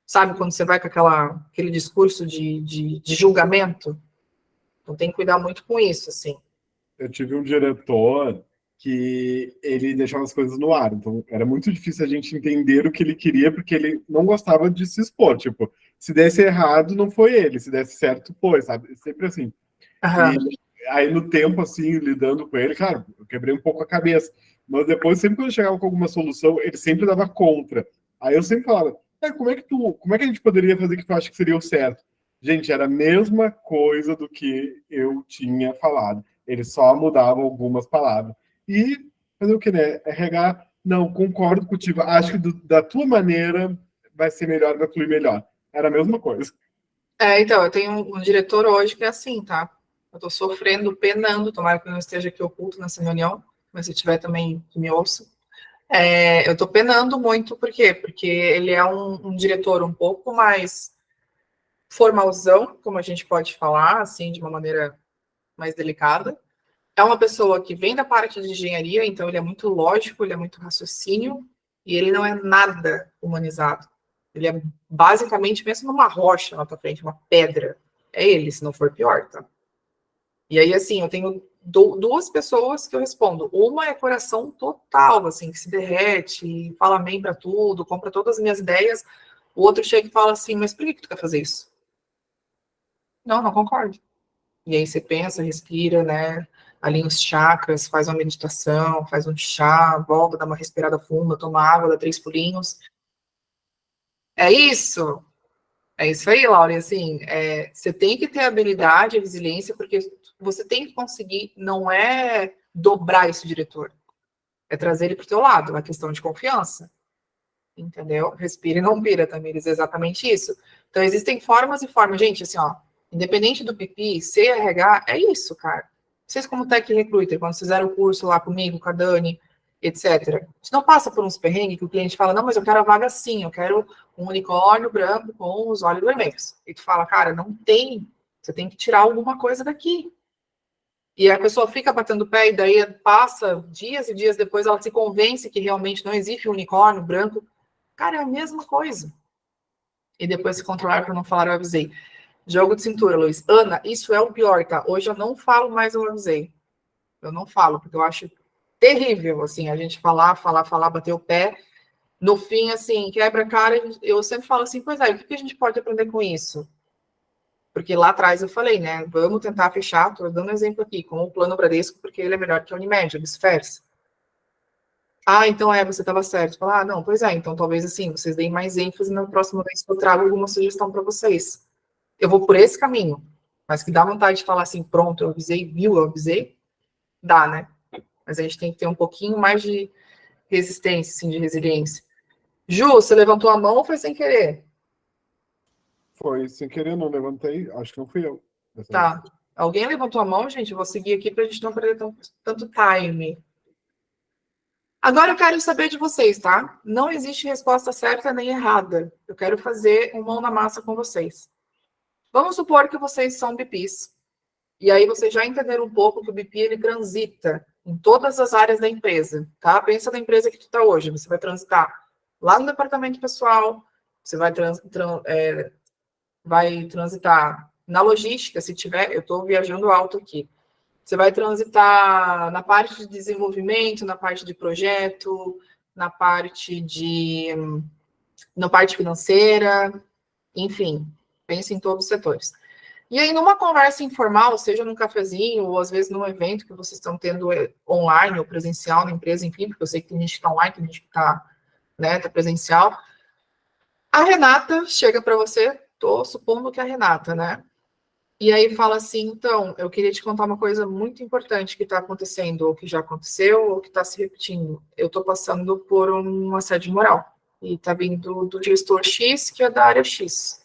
sabe, quando você vai com aquele discurso de julgamento, então tem que cuidar muito com isso, assim.
Eu tive um diretor que ele deixava as coisas no ar, então era muito difícil a gente entender o que ele queria, porque ele não gostava de se expor, se desse errado, não foi ele, se desse certo, foi, sabe? Sempre assim.
Uhum.
E aí no tempo, assim, lidando com ele, cara, eu quebrei um pouco a cabeça. Mas depois, sempre quando eu chegava com alguma solução, ele sempre dava contra. Aí eu sempre falava, como é que a gente poderia fazer que tu acha que seria o certo? Gente, era a mesma coisa do que eu tinha falado. Ele só mudava algumas palavras. E fazer o que, né? RH, não, concordo contigo. Acho que da tua maneira vai ser melhor, vai fluir melhor. Era a mesma coisa.
Então, eu tenho um diretor hoje que é assim, tá? Eu tô sofrendo, penando, tomara que eu não esteja aqui oculto nessa reunião, mas se tiver também, que me ouça. Eu tô penando muito, por quê? Porque ele é um diretor um pouco mais formalzão, como a gente pode falar, assim, de uma maneira mais delicada. É uma pessoa que vem da parte de engenharia, então ele é muito lógico, ele é muito raciocínio, e ele não é nada humanizado. Ele é basicamente, pensa numa rocha na tua frente, uma pedra. É ele, se não for pior, tá? E aí, assim, eu tenho duas pessoas que eu respondo. Uma é coração total, assim, que se derrete, fala amém pra tudo, compra todas as minhas ideias. O outro chega e fala assim, mas por que tu quer fazer isso? Não, não concordo. E aí você pensa, respira, né? Alinha os chakras, faz uma meditação, faz um chá, volta, dá uma respirada funda, toma água, dá 3 pulinhos. É isso. É isso aí, Laura. E assim, você tem que ter habilidade e resiliência, porque você tem que conseguir, não é dobrar esse diretor, é trazer ele para o teu lado, é uma questão de confiança. Entendeu? Respira e não pira, Tamires, é exatamente isso. Então, existem formas e formas. Gente, assim, ó, independente do pipi, CRH, é isso, cara. Vocês, como Tech Recruiter, quando fizeram o curso lá comigo, com a Dani, etc., a gente não passa por uns perrengues que o cliente fala, não, mas eu quero a vaga assim, eu quero um unicórnio branco com os olhos vermelhos. E tu fala, cara, não tem, você tem que tirar alguma coisa daqui. E a pessoa fica batendo o pé, e daí passa dias e dias depois, ela se convence que realmente não existe um unicórnio branco. Cara, é a mesma coisa. E depois se controlar para não falar, eu avisei. Jogo de cintura, Luiz. Ana, isso é o pior, tá? Hoje eu não falo mais eu avisei. Eu não falo, porque eu acho terrível, assim, a gente falar, bater o pé. No fim, assim, quebra a cara, eu sempre falo assim, pois é, o que a gente pode aprender com isso? Porque lá atrás eu falei, né, vamos tentar fechar, tô dando um exemplo aqui, com o plano Bradesco, porque ele é melhor que a Unimed, vice-versa. Ah, então você estava certo. Falar, não, pois é, então talvez assim, vocês deem mais ênfase na próxima vez que eu trago alguma sugestão para vocês. Eu vou por esse caminho, mas que dá vontade de falar assim, pronto, eu avisei, viu, eu avisei, dá, né? Mas a gente tem que ter um pouquinho mais de resistência, assim, de resiliência. Ju, você levantou a mão ou foi sem querer?
Foi sem querer, não levantei. Acho que não fui eu.
Tá. Alguém levantou a mão, gente? Eu vou seguir aqui para a gente não perder tanto time. Agora eu quero saber de vocês, tá? Não existe resposta certa nem errada. Eu quero fazer um mão na massa com vocês. Vamos supor que vocês são BPs. E aí vocês já entenderam um pouco que o BP ele transita em todas as áreas da empresa, tá? Pensa na empresa que tu está hoje. Você vai transitar lá no departamento pessoal, você vai transitar na logística, se tiver, eu estou viajando alto aqui. Você vai transitar na parte de desenvolvimento, na parte de projeto, na parte financeira, enfim, pense em todos os setores. E aí, numa conversa informal, seja num cafezinho, ou às vezes num evento que vocês estão tendo online ou presencial na empresa, enfim, porque eu sei que tem gente que está online, tem gente que está, né, tá presencial. A Renata chega para você, estou supondo que é a Renata, né? E aí fala assim, então, eu queria te contar uma coisa muito importante que está acontecendo, ou que já aconteceu, ou que está se repetindo. Eu estou passando por um assédio moral. E está vindo do gestor X, que é da área X.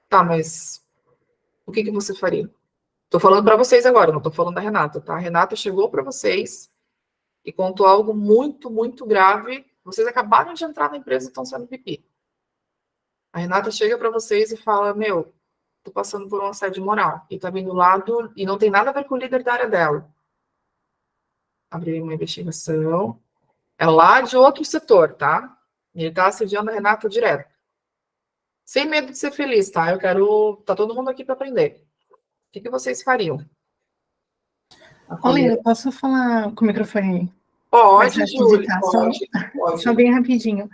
Tá, mas o que você faria? Estou falando para vocês agora, não estou falando da Renata, tá? A Renata chegou para vocês e contou algo muito, muito grave. Vocês acabaram de entrar na empresa e estão sendo pipi. A Renata chega para vocês e fala, meu, tô passando por um assédio moral. E tá vindo lá e não tem nada a ver com o líder da área dela. Abri uma investigação. É lá de outro setor, tá? E ele tá assediando a Renata direto. Sem medo de ser feliz, tá? Eu quero. Tá todo mundo aqui para aprender. O que vocês fariam?
Olha, eu posso falar com o microfone?
Pode, Júlia, pode.
Só bem rapidinho.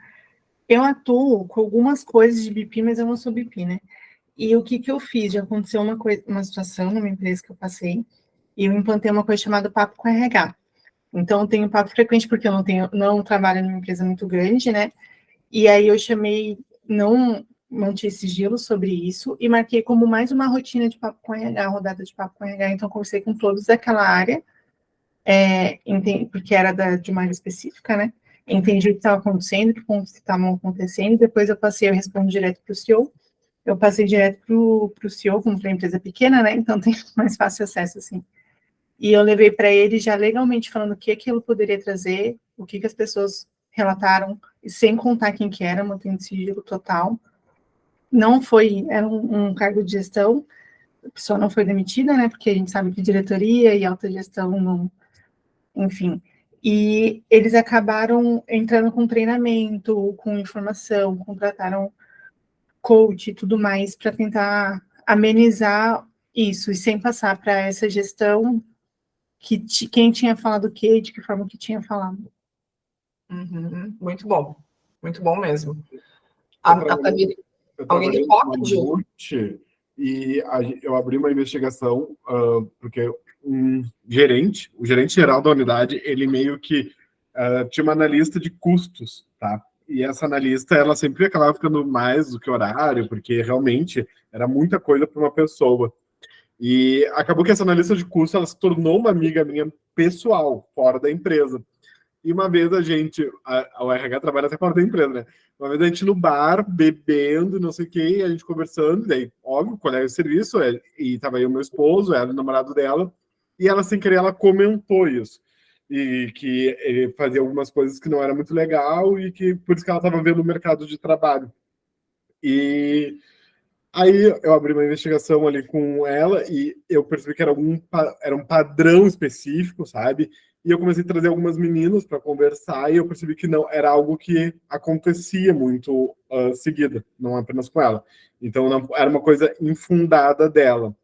Eu atuo com algumas coisas de BP, mas eu não sou BP, né? E o que eu fiz? Já aconteceu uma situação numa empresa que eu passei, e eu implantei uma coisa chamada Papo com RH. Então, eu tenho papo frequente, porque eu não trabalho numa empresa muito grande, né? E aí eu chamei, não mantive sigilo sobre isso, e marquei como mais uma rotina de Papo com RH, rodada de Papo com RH. Então, conversei com todos daquela área, porque era de uma área específica, né? Entendi o que estava acontecendo, que pontos estavam acontecendo, depois eu respondo direto para o CEO. Eu passei direto para o CEO, como para empresa pequena, né? Então tem mais fácil acesso, assim. E eu levei para ele já legalmente falando o que aquilo poderia trazer, o que as pessoas relataram, e sem contar quem que era, mantendo sigilo total. Não foi, era um cargo de gestão, a pessoa não foi demitida, né? Porque a gente sabe que diretoria e alta gestão não, enfim. E eles acabaram entrando com treinamento, com informação, contrataram coach e tudo mais para tentar amenizar isso e sem passar para essa gestão quem tinha falado o quê, de que forma que tinha falado.
Uhum, muito bom mesmo.
Eu
Alguém
trabalhei
que
numa
toca, Ju?
Mamute e eu abri uma investigação porque o gerente geral da unidade, ele meio que tinha uma analista de custos, tá? E essa analista, ela sempre acabava ficando mais do que horário, porque realmente era muita coisa para uma pessoa. E acabou que essa analista de custos, ela se tornou uma amiga minha pessoal, fora da empresa. E uma vez o RH trabalha até fora da empresa, né? Uma vez a gente no bar, bebendo, não sei o quê, a gente conversando, daí, óbvio, colega de serviço, e tava aí o meu esposo, ela, o namorado dela, e ela, sem querer, ela comentou isso. E que ele fazia algumas coisas que não era muito legal, e que por isso que ela estava vendo o mercado de trabalho. E aí eu abri uma investigação ali com ela e eu percebi que era um padrão específico, sabe? E eu comecei a trazer algumas meninas para conversar e eu percebi que não era algo que acontecia muito seguida, não apenas com ela. Então não, era uma coisa infundada dela.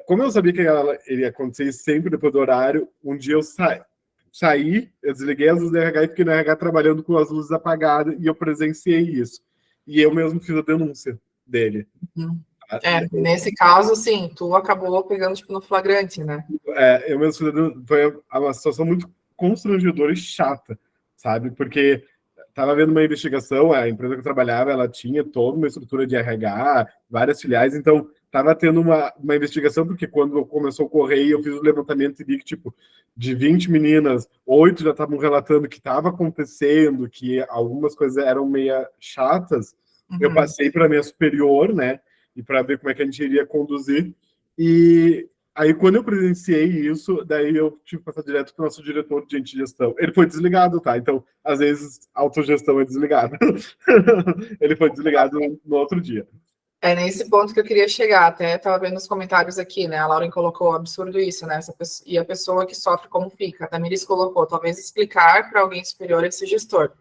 Como eu sabia que iria acontecer sempre depois do horário, um dia eu saí, eu desliguei as luzes do RH e fiquei no RH trabalhando com as luzes apagadas e eu presenciei isso. E eu mesmo fiz a denúncia dele.
Nesse caso, sim, tu acabou pegando tipo no flagrante, né?
Eu mesmo fiz a denúncia. Foi uma situação muito constrangedora e chata, sabe? Porque estava vendo uma investigação, a empresa que eu trabalhava, ela tinha toda uma estrutura de RH, várias filiais, então estava tendo uma investigação, porque quando começou a ocorrer, eu fiz o levantamento e vi que, tipo, de 20 meninas, 8 já estavam relatando que estava acontecendo, que algumas coisas eram meio chatas. Eu passei para a minha superior, né, e para ver como é que a gente iria conduzir, e aí, quando eu presenciei isso, daí eu tive que passar direto para o nosso diretor de gestão. Ele foi desligado, tá? Então, às vezes, a autogestão é desligada. Ele foi desligado no outro dia.
É nesse ponto que eu queria chegar. Até estava vendo os comentários aqui, né? A Lauren colocou absurdo isso, né? E a pessoa que sofre, como fica? A Tamiris colocou, talvez explicar para alguém superior esse gestor.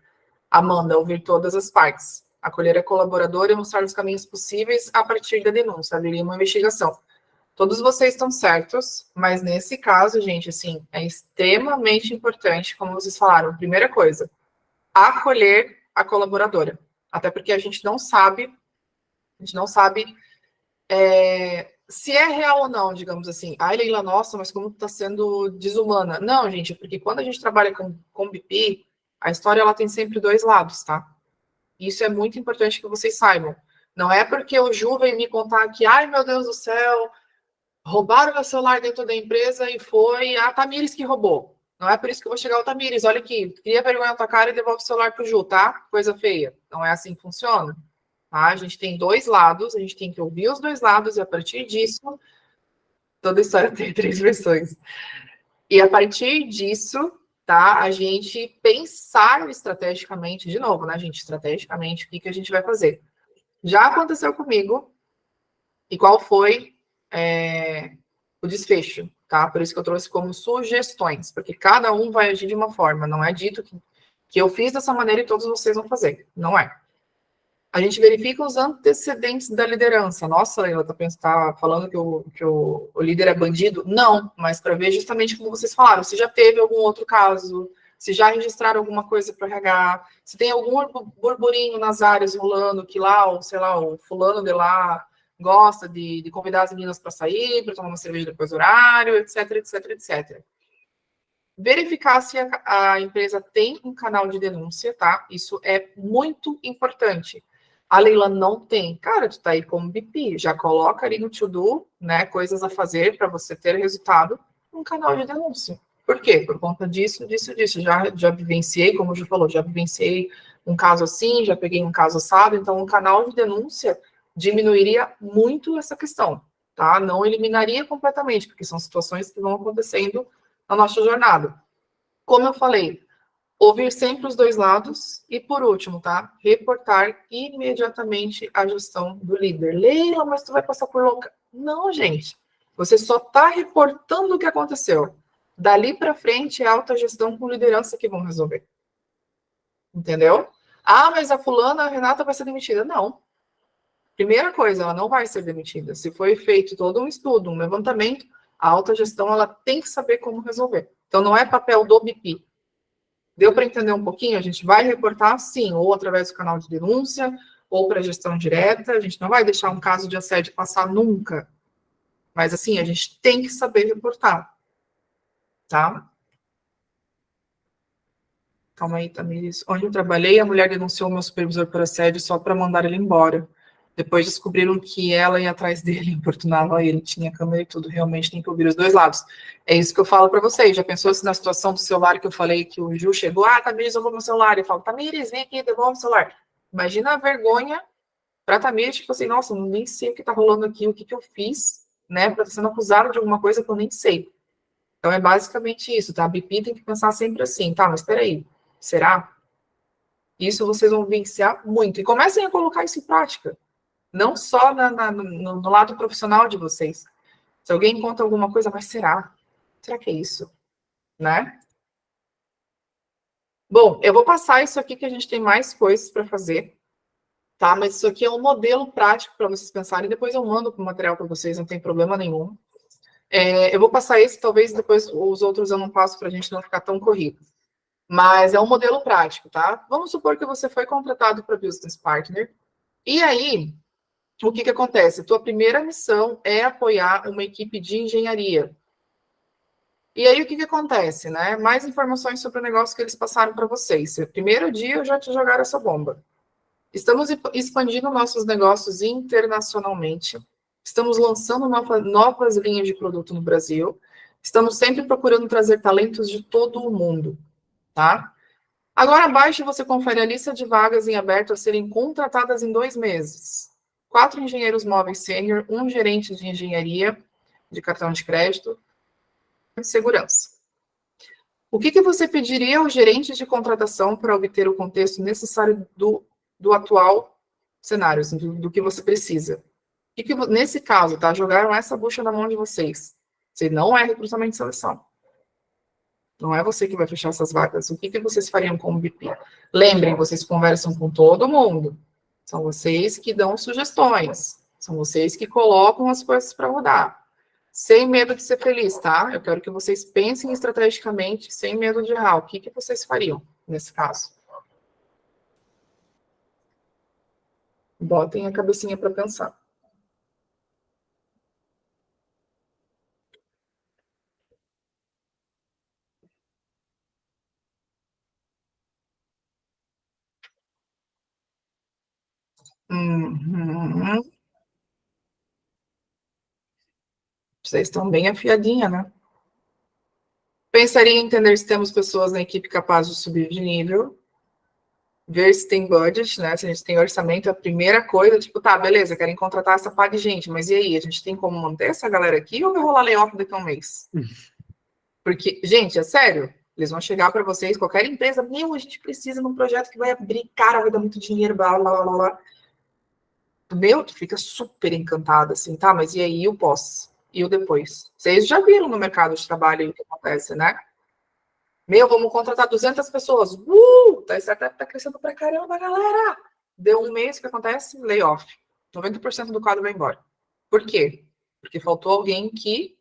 Amanda, ouvir todas as partes. Acolher a colaboradora e mostrar os caminhos possíveis a partir da denúncia. Haveria uma investigação. Todos vocês estão certos, mas nesse caso, gente, assim, é extremamente importante, como vocês falaram, primeira coisa, acolher a colaboradora. Até porque a gente não sabe se é real ou não, digamos assim. Ai, Leila, nossa, mas como está sendo desumana. Não, gente, porque quando a gente trabalha com BP, a história ela tem sempre dois lados, tá? Isso é muito importante que vocês saibam. Não é porque o Ju veio me contar que, ai, meu Deus do céu, roubaram meu celular dentro da empresa e foi a Tamires que roubou. Não é por isso que eu vou chegar ao Tamires. Olha aqui, cria vergonha na tua cara e devolve o celular pro Ju, tá? Coisa feia. Não é assim que funciona. Tá? A gente tem dois lados, a gente tem que ouvir os dois lados e a partir disso, toda história tem três versões. E a partir disso, tá? A gente pensar estrategicamente, de novo, né, gente? Estrategicamente, o que a gente vai fazer? Já aconteceu comigo. E qual foi o desfecho, tá? Por isso que eu trouxe como sugestões, porque cada um vai agir de uma forma, não é dito que eu fiz dessa maneira e todos vocês vão fazer, não é. A gente verifica os antecedentes da liderança. Nossa, Leila, tá falando que o líder é bandido? Não, mas para ver justamente como vocês falaram, se já teve algum outro caso, se já registraram alguma coisa para RH, se tem algum burburinho nas áreas rolando que lá, ou sei lá, o fulano de lá gosta de convidar as meninas para sair, para tomar uma cerveja depois do horário, etc, etc, etc. Verificar se a empresa tem um canal de denúncia, tá? Isso é muito importante. A Leila não tem. Cara, tu tá aí como BP, já coloca ali no to-do, né, coisas a fazer para você ter resultado, um canal de denúncia. Por quê? Por conta disso. Já vivenciei, como já falou, já vivenciei um caso assim, já peguei um caso assado, então um canal de denúncia diminuiria muito essa questão, tá? Não eliminaria completamente, porque são situações que vão acontecendo na nossa jornada. Como eu falei, ouvir sempre os dois lados e, por último, tá? Reportar imediatamente a gestão do líder. Leila, mas tu vai passar por louca. Não, gente. Você só está reportando o que aconteceu. Dali para frente é alta gestão com liderança que vão resolver. Entendeu? Ah, mas a fulana, a Renata vai ser demitida. Não. Primeira coisa, ela não vai ser demitida. Se foi feito todo um estudo, um levantamento, a alta gestão ela tem que saber como resolver. Então, não é papel do BP. Deu para entender um pouquinho? A gente vai reportar, sim, ou através do canal de denúncia, ou para gestão direta. A gente não vai deixar um caso de assédio passar nunca. Mas, assim, a gente tem que saber reportar. Tá? Calma aí, Tamires. Onde eu trabalhei, a mulher denunciou meu supervisor por assédio só para mandar ele embora. Depois descobriram que ela ia atrás dele, importunava ele, tinha câmera e tudo. Realmente tem que ouvir os dois lados. É isso que eu falo para vocês. Já pensou se na situação do celular que eu falei que o Ju chegou, Tamires, eu vou meu celular. Eu falo, Tamires, vem aqui, devolve o celular. Imagina a vergonha para Tamires, tipo assim, nossa, nem sei o que tá rolando aqui, o que eu fiz, né, para estar sendo acusado de alguma coisa que eu nem sei. Então é basicamente isso, tá? A BP tem que pensar sempre assim, tá, mas peraí, será? Isso vocês vão vivenciar muito. E comecem a colocar isso em prática. Não só no lado profissional de vocês. Se alguém conta alguma coisa, mas será? Será que é isso? Né? Bom, eu vou passar isso aqui que a gente tem mais coisas para fazer, tá? Mas isso aqui é um modelo prático para vocês pensarem. Depois eu mando o material para vocês, não tem problema nenhum. Eu vou passar esse, talvez depois os outros eu não passo para a gente não ficar tão corrido. Mas é um modelo prático, tá? Vamos supor que você foi contratado para Business Partner. E aí, o que acontece? Tua primeira missão é apoiar uma equipe de engenharia. E aí, o que acontece, né? Mais informações sobre o negócio que eles passaram para vocês. No primeiro dia, eu já te jogaram essa bomba. Estamos expandindo nossos negócios internacionalmente. Estamos lançando novas linhas de produto no Brasil. Estamos sempre procurando trazer talentos de todo o mundo, tá? Agora, abaixo, você confere a lista de vagas em aberto a serem contratadas em 2 meses. 4 engenheiros móveis sênior, 1 gerente de engenharia de cartão de crédito e segurança. O que você pediria ao gerente de contratação para obter o contexto necessário do atual cenário, assim, do que você precisa? Nesse caso, tá? Jogaram essa bucha na mão de vocês. Você não é recrutamento de seleção. Não é você que vai fechar essas vagas. O que vocês fariam como BP? Lembrem, vocês conversam com todo mundo. São vocês que dão sugestões. São vocês que colocam as coisas para rodar. Sem medo de ser feliz, tá? Eu quero que vocês pensem estrategicamente, sem medo de errar. O que vocês fariam nesse caso? Botem a cabecinha para pensar. Uhum. Vocês estão bem afiadinha, né? Pensaria em entender se temos pessoas na equipe capazes de subir de nível, ver se tem budget, né? Se a gente tem orçamento, a primeira coisa, tipo, tá, beleza, querem contratar essa pá de gente, mas e aí? A gente tem como manter essa galera aqui ou vai rolar layoff daqui a um mês? Porque, gente, é sério, eles vão chegar para vocês, qualquer empresa, meu, a gente precisa de um projeto que vai abrir, cara, vai dar muito dinheiro, blá, blá, blá, blá. Meu, tu fica super encantado, assim, tá, mas e aí o pós? E o depois? Vocês já viram no mercado de trabalho o que acontece, né? Meu, vamos contratar 200 pessoas. Tá, startup tá crescendo pra caramba, galera. Deu um mês, o que acontece? Layoff. 90% do quadro vai embora. Por quê? Porque faltou alguém que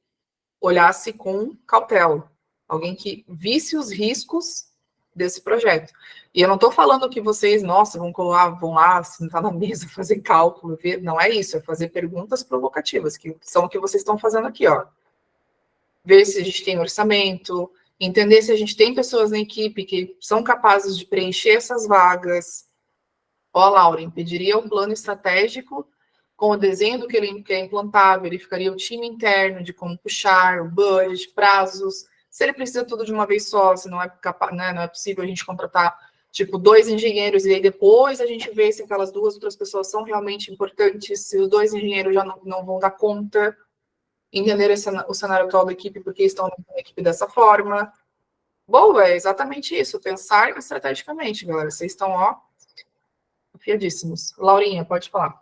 olhasse com cautela. Alguém que visse os riscos desse projeto. E eu não estou falando que vocês, nossa, vão lá, sentar na mesa, fazer cálculo, ver. Não é isso, é fazer perguntas provocativas, que são o que vocês estão fazendo aqui, ó. Ver se a gente tem orçamento, entender se a gente tem pessoas na equipe que são capazes de preencher essas vagas. Ó, Lauren, pediria um plano estratégico com o desenho do que ele quer implantar, verificaria o time interno de como puxar, o budget, prazos, se ele precisa tudo de uma vez só, se não é capaz, né, não é possível a gente contratar, tipo, 2 engenheiros, e aí depois a gente vê se aquelas 2 outras pessoas são realmente importantes, se os 2 engenheiros já não vão dar conta, entender o cenário atual da equipe, porque estão na equipe dessa forma. Boa, é exatamente isso, pensar estrategicamente, galera. Vocês estão, ó, afiadíssimos. Laurinha, pode falar.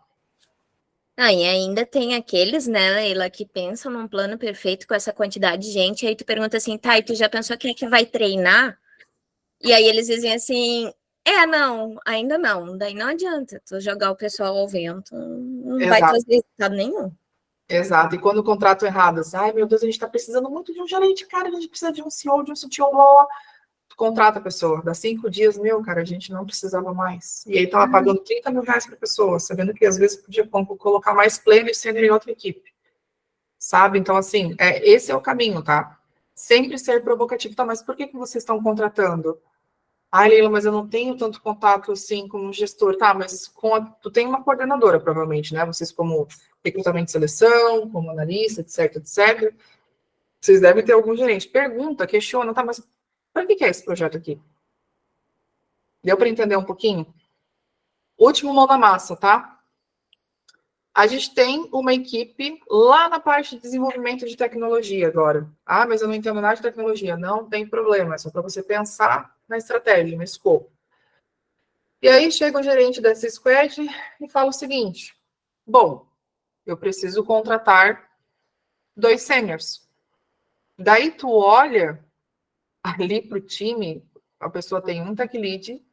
E ainda tem aqueles, né, Leila, que pensam num plano perfeito com essa quantidade de gente, aí tu pergunta assim, tá, e tu já pensou quem é que vai treinar? E aí eles dizem assim, não, ainda não, daí não adianta tu jogar o pessoal ao vento, não vai trazer resultado nenhum.
Exato, e quando o contrato errado, assim, ai meu Deus, a gente tá precisando muito de um gerente, cara, a gente precisa de um CEO, de um CTO, tu contrata a pessoa, dá 5 dias, cara, a gente não precisava mais. E aí tava pagando 30 mil reais pra pessoa, sabendo que às vezes podia colocar mais pleno e sênior em outra equipe. Sabe? Então, assim, esse é o caminho, tá? Sempre ser provocativo. Tá, mas por que vocês estão contratando? Ai, Leila, mas eu não tenho tanto contato, assim, com o gestor. Tá, mas tu tem uma coordenadora, provavelmente, né? Vocês como recrutamento de seleção, como analista, etc, etc. Vocês devem ter algum gerente. Pergunta, questiona, tá, mas para que é esse projeto aqui? Deu para entender um pouquinho? Último mão na massa, tá? A gente tem uma equipe lá na parte de desenvolvimento de tecnologia agora. Ah, mas eu não entendo nada de tecnologia. Não tem problema, é só para você pensar na estratégia, no escopo. E aí chega o gerente dessa squad e fala o seguinte: bom, eu preciso contratar 2 seniors. Daí tu olha ali para o time, a pessoa tem um tech lead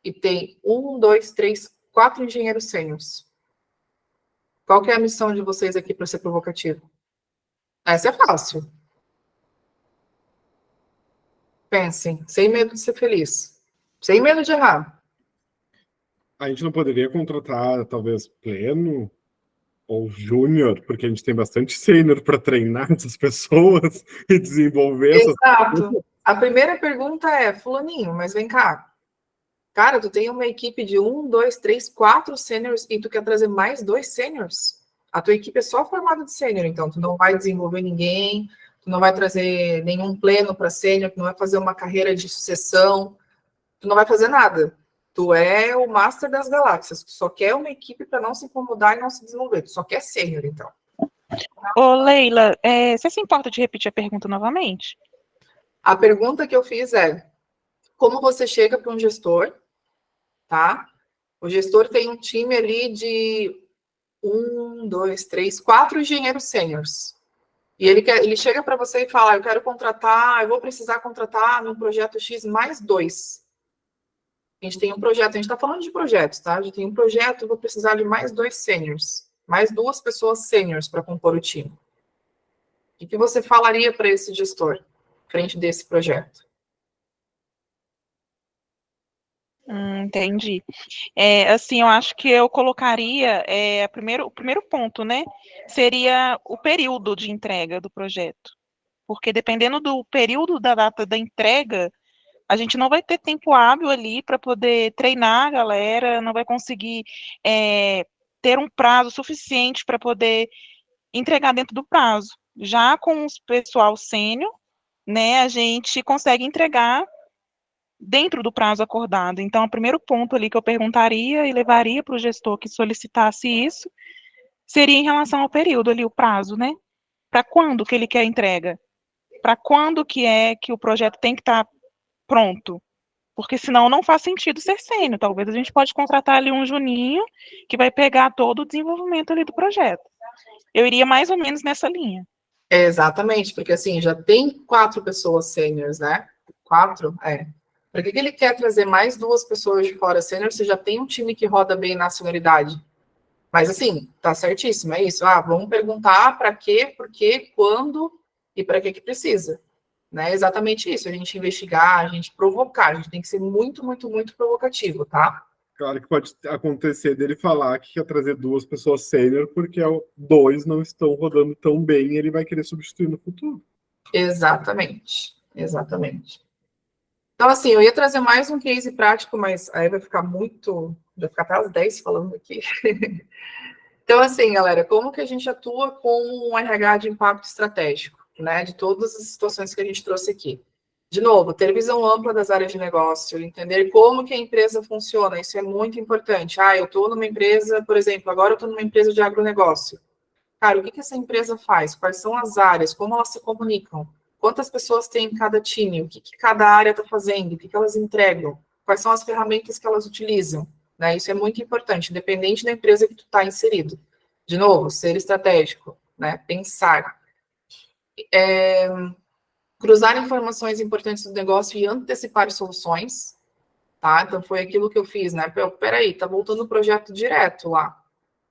e tem 1, 2, 3, 4 engenheiros sêniors. Qual que é a missão de vocês aqui para ser provocativo? Essa é fácil. Pensem, sem medo de ser feliz. Sem medo de errar.
A gente não poderia contratar, talvez, pleno ou júnior, porque a gente tem bastante sênior para treinar essas pessoas e desenvolver essas
Exato. A primeira pergunta é, fulaninho, mas vem cá. Cara, tu tem uma equipe de 1, 2, 3, 4 sêniors e tu quer trazer mais 2 sêniors? A tua equipe é só formada de sênior, então tu não vai desenvolver ninguém, tu não vai trazer nenhum pleno para sênior, tu não vai fazer uma carreira de sucessão, tu não vai fazer nada. Tu é o master das galáxias, tu só quer uma equipe para não se incomodar e não se desenvolver, tu só quer sênior, então.
Ô, Leila, você se importa de repetir a pergunta novamente?
A pergunta que eu fiz é, como você chega para um gestor, tá? O gestor tem um time ali de 1, 2, 3, 4 engenheiros sêniors. E ele chega para você e fala, eu quero contratar, eu vou precisar contratar no projeto X mais 2. A gente tem um projeto, a gente está falando de projetos, tá? A gente tem um projeto, eu vou precisar de mais 2 sêniors, mais 2 pessoas sêniors para compor o time. O que você falaria para esse gestor, frente desse projeto?
Entendi. Assim, eu acho que eu colocaria, o primeiro ponto, né, seria o período de entrega do projeto. Porque dependendo do período da data da entrega, a gente não vai ter tempo hábil ali para poder treinar a galera, não vai conseguir ter um prazo suficiente para poder entregar dentro do prazo. Já com o pessoal sênior, né, a gente consegue entregar dentro do prazo acordado. Então, o primeiro ponto ali que eu perguntaria e levaria para o gestor que solicitasse isso seria em relação ao período ali, o prazo, né? Para quando que ele quer a entrega? Para quando que é que o projeto tem que estar pronto? Porque senão não faz sentido ser sênior. Talvez a gente pode contratar ali um juninho que vai pegar todo o desenvolvimento ali do projeto. Eu iria mais ou menos nessa linha.
Exatamente, porque assim, já tem 4 pessoas sêniors, né? 4? Para que ele quer trazer mais 2 pessoas de fora sênior, você já tem um time que roda bem na senioridade. Mas assim, tá certíssimo, é isso. Vamos perguntar para quê, por quê, quando e para que precisa. né? É exatamente isso, a gente investigar, a gente provocar, a gente tem que ser muito, muito, muito provocativo, tá?
Claro que pode acontecer dele falar que quer trazer 2 pessoas sênior, porque 2 não estão rodando tão bem e ele vai querer substituir no futuro.
Exatamente, exatamente. Então, assim, eu ia trazer mais um case prático, mas aí vai ficar até às 10 falando aqui. Então, assim, galera, como que a gente atua com um RH de impacto estratégico, né? De todas as situações que a gente trouxe aqui. De novo, ter visão ampla das áreas de negócio, entender como que a empresa funciona, isso é muito importante. Eu estou numa empresa, por exemplo, agora eu estou numa empresa de agronegócio. Cara, o que essa empresa faz? Quais são as áreas? Como elas se comunicam? Quantas pessoas tem em cada time? O que cada área está fazendo? O que elas entregam? Quais são as ferramentas que elas utilizam? Né? Isso é muito importante, independente da empresa que tu está inserido. De novo, ser estratégico, né? Pensar. Cruzar informações importantes do negócio e antecipar soluções, tá? Então, foi aquilo que eu fiz, né? Peraí, tá voltando o projeto direto lá.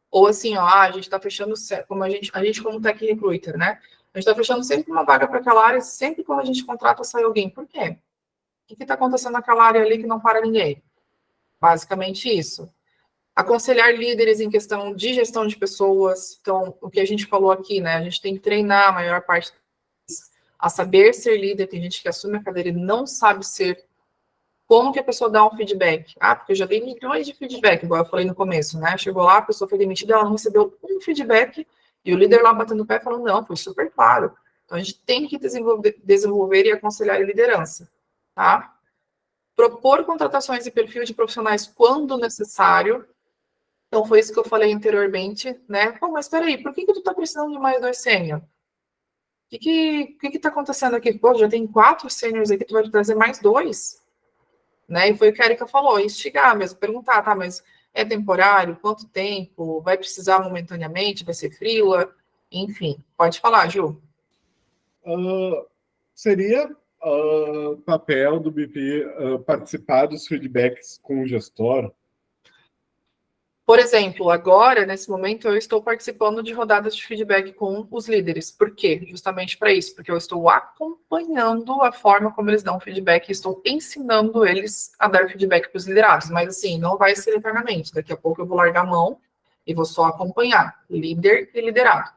Ou assim, ó, a gente está fechando, como a gente como tech recruiter, né? A gente está fechando sempre uma vaga para aquela área, sempre quando a gente contrata sai alguém. Por quê? O que está acontecendo naquela área ali que não para ninguém? Basicamente isso. Aconselhar líderes em questão de gestão de pessoas. Então, o que a gente falou aqui, né? A gente tem que treinar a maior parte a saber ser líder. Tem gente que assume a cadeira e não sabe ser. Como que a pessoa dá um feedback? Porque eu já dei milhões de feedback, igual eu falei no começo, né? Chegou lá, a pessoa foi demitida, ela não recebeu um feedback, e o líder lá batendo o pé falando, não, foi super claro. Então, a gente tem que desenvolver e aconselhar a liderança, tá? Propor contratações e perfil de profissionais quando necessário. Então, foi isso que eu falei anteriormente, né? Mas espera aí, por que tu tá precisando de mais 2 sênior? O que tá acontecendo aqui? Já tem 4 sêniors aqui, tu vai trazer mais 2? Né? E foi o que a Erika falou, instigar mesmo, perguntar, tá, mas é temporário? Quanto tempo? Vai precisar momentaneamente? Vai ser freela? Enfim, pode falar, Ju.
Seria papel do BP participar dos feedbacks com o gestor?
Por exemplo, agora, nesse momento, eu estou participando de rodadas de feedback com os líderes. Por quê? Justamente para isso, porque eu estou acompanhando a forma como eles dão feedback e estou ensinando eles a dar feedback para os liderados. Mas, assim, não vai ser eternamente. Daqui a pouco eu vou largar a mão e vou só acompanhar líder e liderado.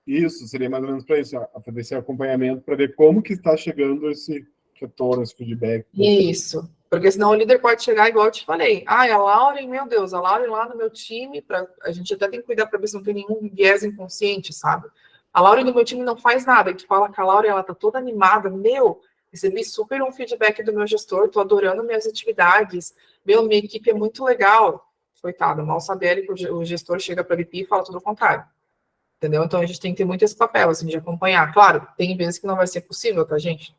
Isso, seria mais ou menos para isso, fazer esse acompanhamento, para ver como que está chegando esse retorno, esse feedback.
Isso. Porque senão o líder pode chegar igual eu te falei. A Lauren, meu Deus, a Lauren lá no meu time, a gente até tem que cuidar para ver se não tem nenhum viés inconsciente, sabe? A Lauren do meu time não faz nada. A gente fala que a Lauren, ela tá toda animada. Recebi super um feedback do meu gestor, tô adorando minhas atividades. Minha equipe é muito legal. Coitada, mal sabe ele que o gestor chega para a VP e fala tudo o contrário. Entendeu? Então, a gente tem que ter muito esse papel, assim, de acompanhar. Claro, tem vezes que não vai ser possível, tá, gente?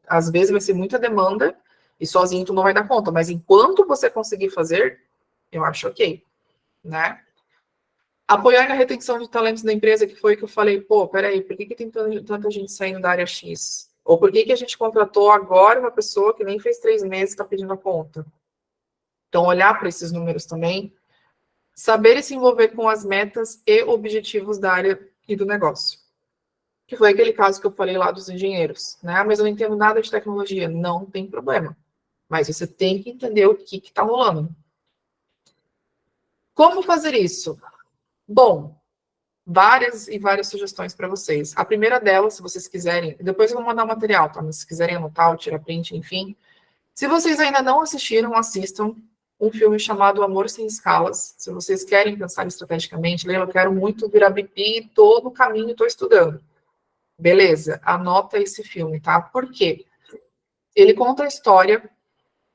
Às vezes vai ser muita demanda e sozinho tu não vai dar conta, mas enquanto você conseguir fazer, eu acho ok, né? Apoiar na retenção de talentos da empresa, que foi o que eu falei, peraí, por que tem tanta gente saindo da área X? Ou por que a gente contratou agora uma pessoa que nem fez 3 meses e está pedindo a conta? Então, olhar para esses números também. Saber se envolver com as metas e objetivos da área e do negócio. Que foi aquele caso que eu falei lá dos engenheiros, né? Mas eu não entendo nada de tecnologia. Não tem problema. Mas você tem que entender o que está rolando. Como fazer isso? Bom, várias e várias sugestões para vocês. A primeira delas, se vocês quiserem, depois eu vou mandar o material, tá? Mas se quiserem anotar ou tirar print, enfim. Se vocês ainda não assistiram, assistam um filme chamado Amor Sem Escalas. Se vocês querem pensar estrategicamente, lembra, eu quero muito virar BP, estou no caminho, estou estudando. Beleza, anota esse filme, tá? Por quê? Ele conta a história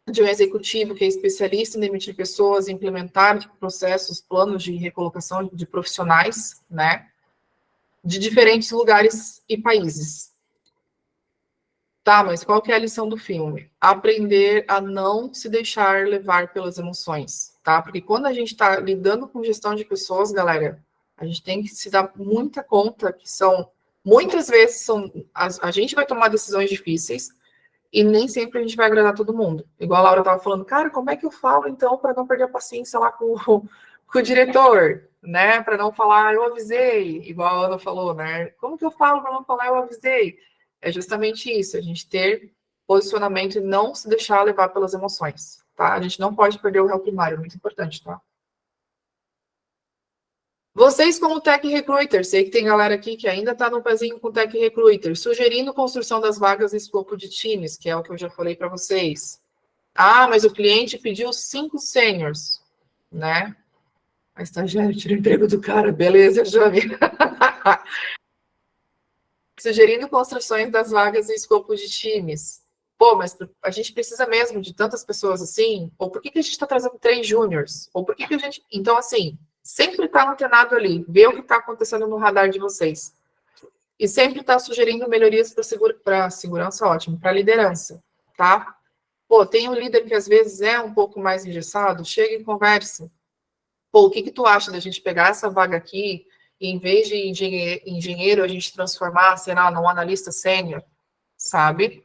de um executivo que é especialista em demitir pessoas, implementar processos, planos de recolocação de profissionais, né? De diferentes lugares e países. Tá, mas qual que é a lição do filme? Aprender a não se deixar levar pelas emoções, tá? Porque quando a gente está lidando com gestão de pessoas, galera, a gente tem que se dar muita conta que muitas vezes a gente vai tomar decisões difíceis e nem sempre a gente vai agradar todo mundo. Igual a Laura estava falando, cara, como é que eu falo, então, para não perder a paciência lá com o diretor, né? Para não falar, eu avisei, igual a Ana falou, né? Como que eu falo para não falar, eu avisei? É justamente isso, a gente ter posicionamento e não se deixar levar pelas emoções, tá? A gente não pode perder o réu primário, é muito importante, tá? Vocês, como Tech Recruiter, sei que tem galera aqui que ainda está no pezinho com Tech Recruiter, sugerindo construção das vagas e escopo de times, que é o que eu já falei para vocês. Ah, mas o cliente pediu 5 seniors, né? A estagiária tira o emprego do cara, beleza, Jami. Sugerindo construções das vagas e escopo de times. Pô, mas a gente precisa mesmo de tantas pessoas assim? Ou por que a gente está trazendo 3 júniors? Ou por que a gente... Então, assim, sempre está antenado ali, ver o que está acontecendo no radar de vocês. E sempre está sugerindo melhorias para segurança, ótimo, para liderança, tá? Pô, tem um líder que às vezes é um pouco mais engessado, chega e conversa. Pô, o que tu acha da gente pegar essa vaga aqui e, em vez de engenheiro, a gente transformar, sei lá, num analista sênior, sabe?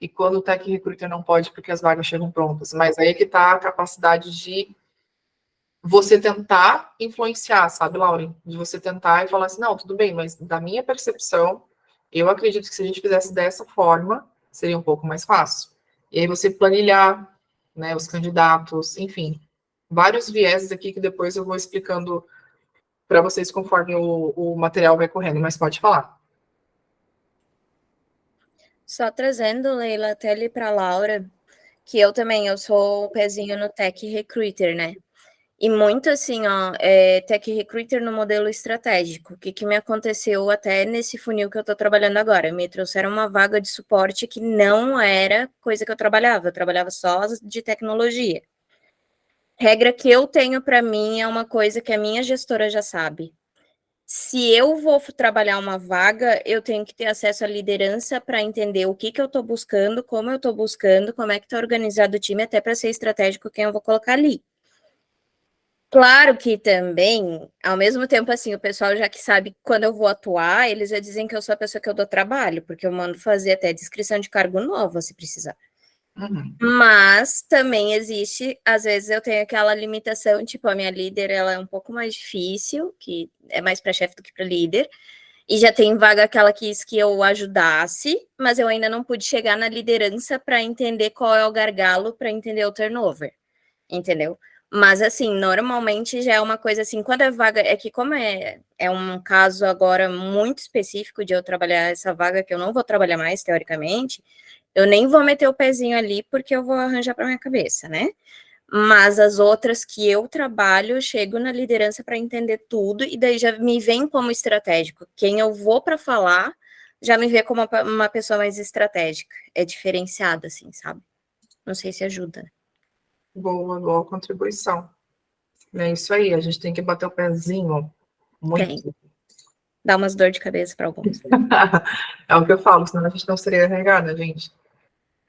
E quando o Tech Recruiter não pode, porque as vagas chegam prontas. Mas aí que tá a capacidade de você tentar influenciar, sabe, Lauren? De você tentar e falar assim, não, tudo bem, mas da minha percepção, eu acredito que se a gente fizesse dessa forma, seria um pouco mais fácil. E aí você planilhar, né, os candidatos, enfim, vários vieses aqui que depois eu vou explicando para vocês conforme o material vai correndo, mas pode falar.
Só trazendo, Leila, até ali para a Laura, que eu sou o pezinho no Tech Recruiter, né? E muito assim, ó, Tech Recruiter no modelo estratégico. O que me aconteceu até nesse funil que eu tô trabalhando agora? Me trouxeram uma vaga de suporte que não era coisa que eu trabalhava só de tecnologia. Regra que eu tenho para mim é uma coisa que a minha gestora já sabe. Se eu vou trabalhar uma vaga, eu tenho que ter acesso à liderança para entender o que eu estou buscando, como eu estou buscando, como é que está organizado o time, até para ser estratégico quem eu vou colocar ali. Claro que também, ao mesmo tempo, assim, o pessoal já que sabe quando eu vou atuar, eles já dizem que eu sou a pessoa que eu dou trabalho, porque eu mando fazer até descrição de cargo nova, se precisar.
Uhum.
Mas também existe, às vezes eu tenho aquela limitação, tipo, a minha líder, ela é um pouco mais difícil, que é mais para chefe do que para líder, e já tem vaga que ela quis que eu ajudasse, mas eu ainda não pude chegar na liderança para entender qual é o gargalo, para entender o turnover, entendeu? Mas, assim, normalmente já é uma coisa assim, quando é vaga, é que como é um caso agora muito específico de eu trabalhar essa vaga, que eu não vou trabalhar mais, teoricamente, eu nem vou meter o pezinho ali, porque eu vou arranjar para minha cabeça, né? Mas as outras que eu trabalho, eu chego na liderança para entender tudo, e daí já me vem como estratégico. Quem eu vou para falar, já me vê como uma pessoa mais estratégica. É diferenciada, assim, sabe? Não sei se ajuda.
Boa contribuição. É isso aí, a gente tem que bater o pezinho muito.
Tem. Dá umas dor de cabeça para alguns.
É o que eu falo, senão a gente não seria RH, gente.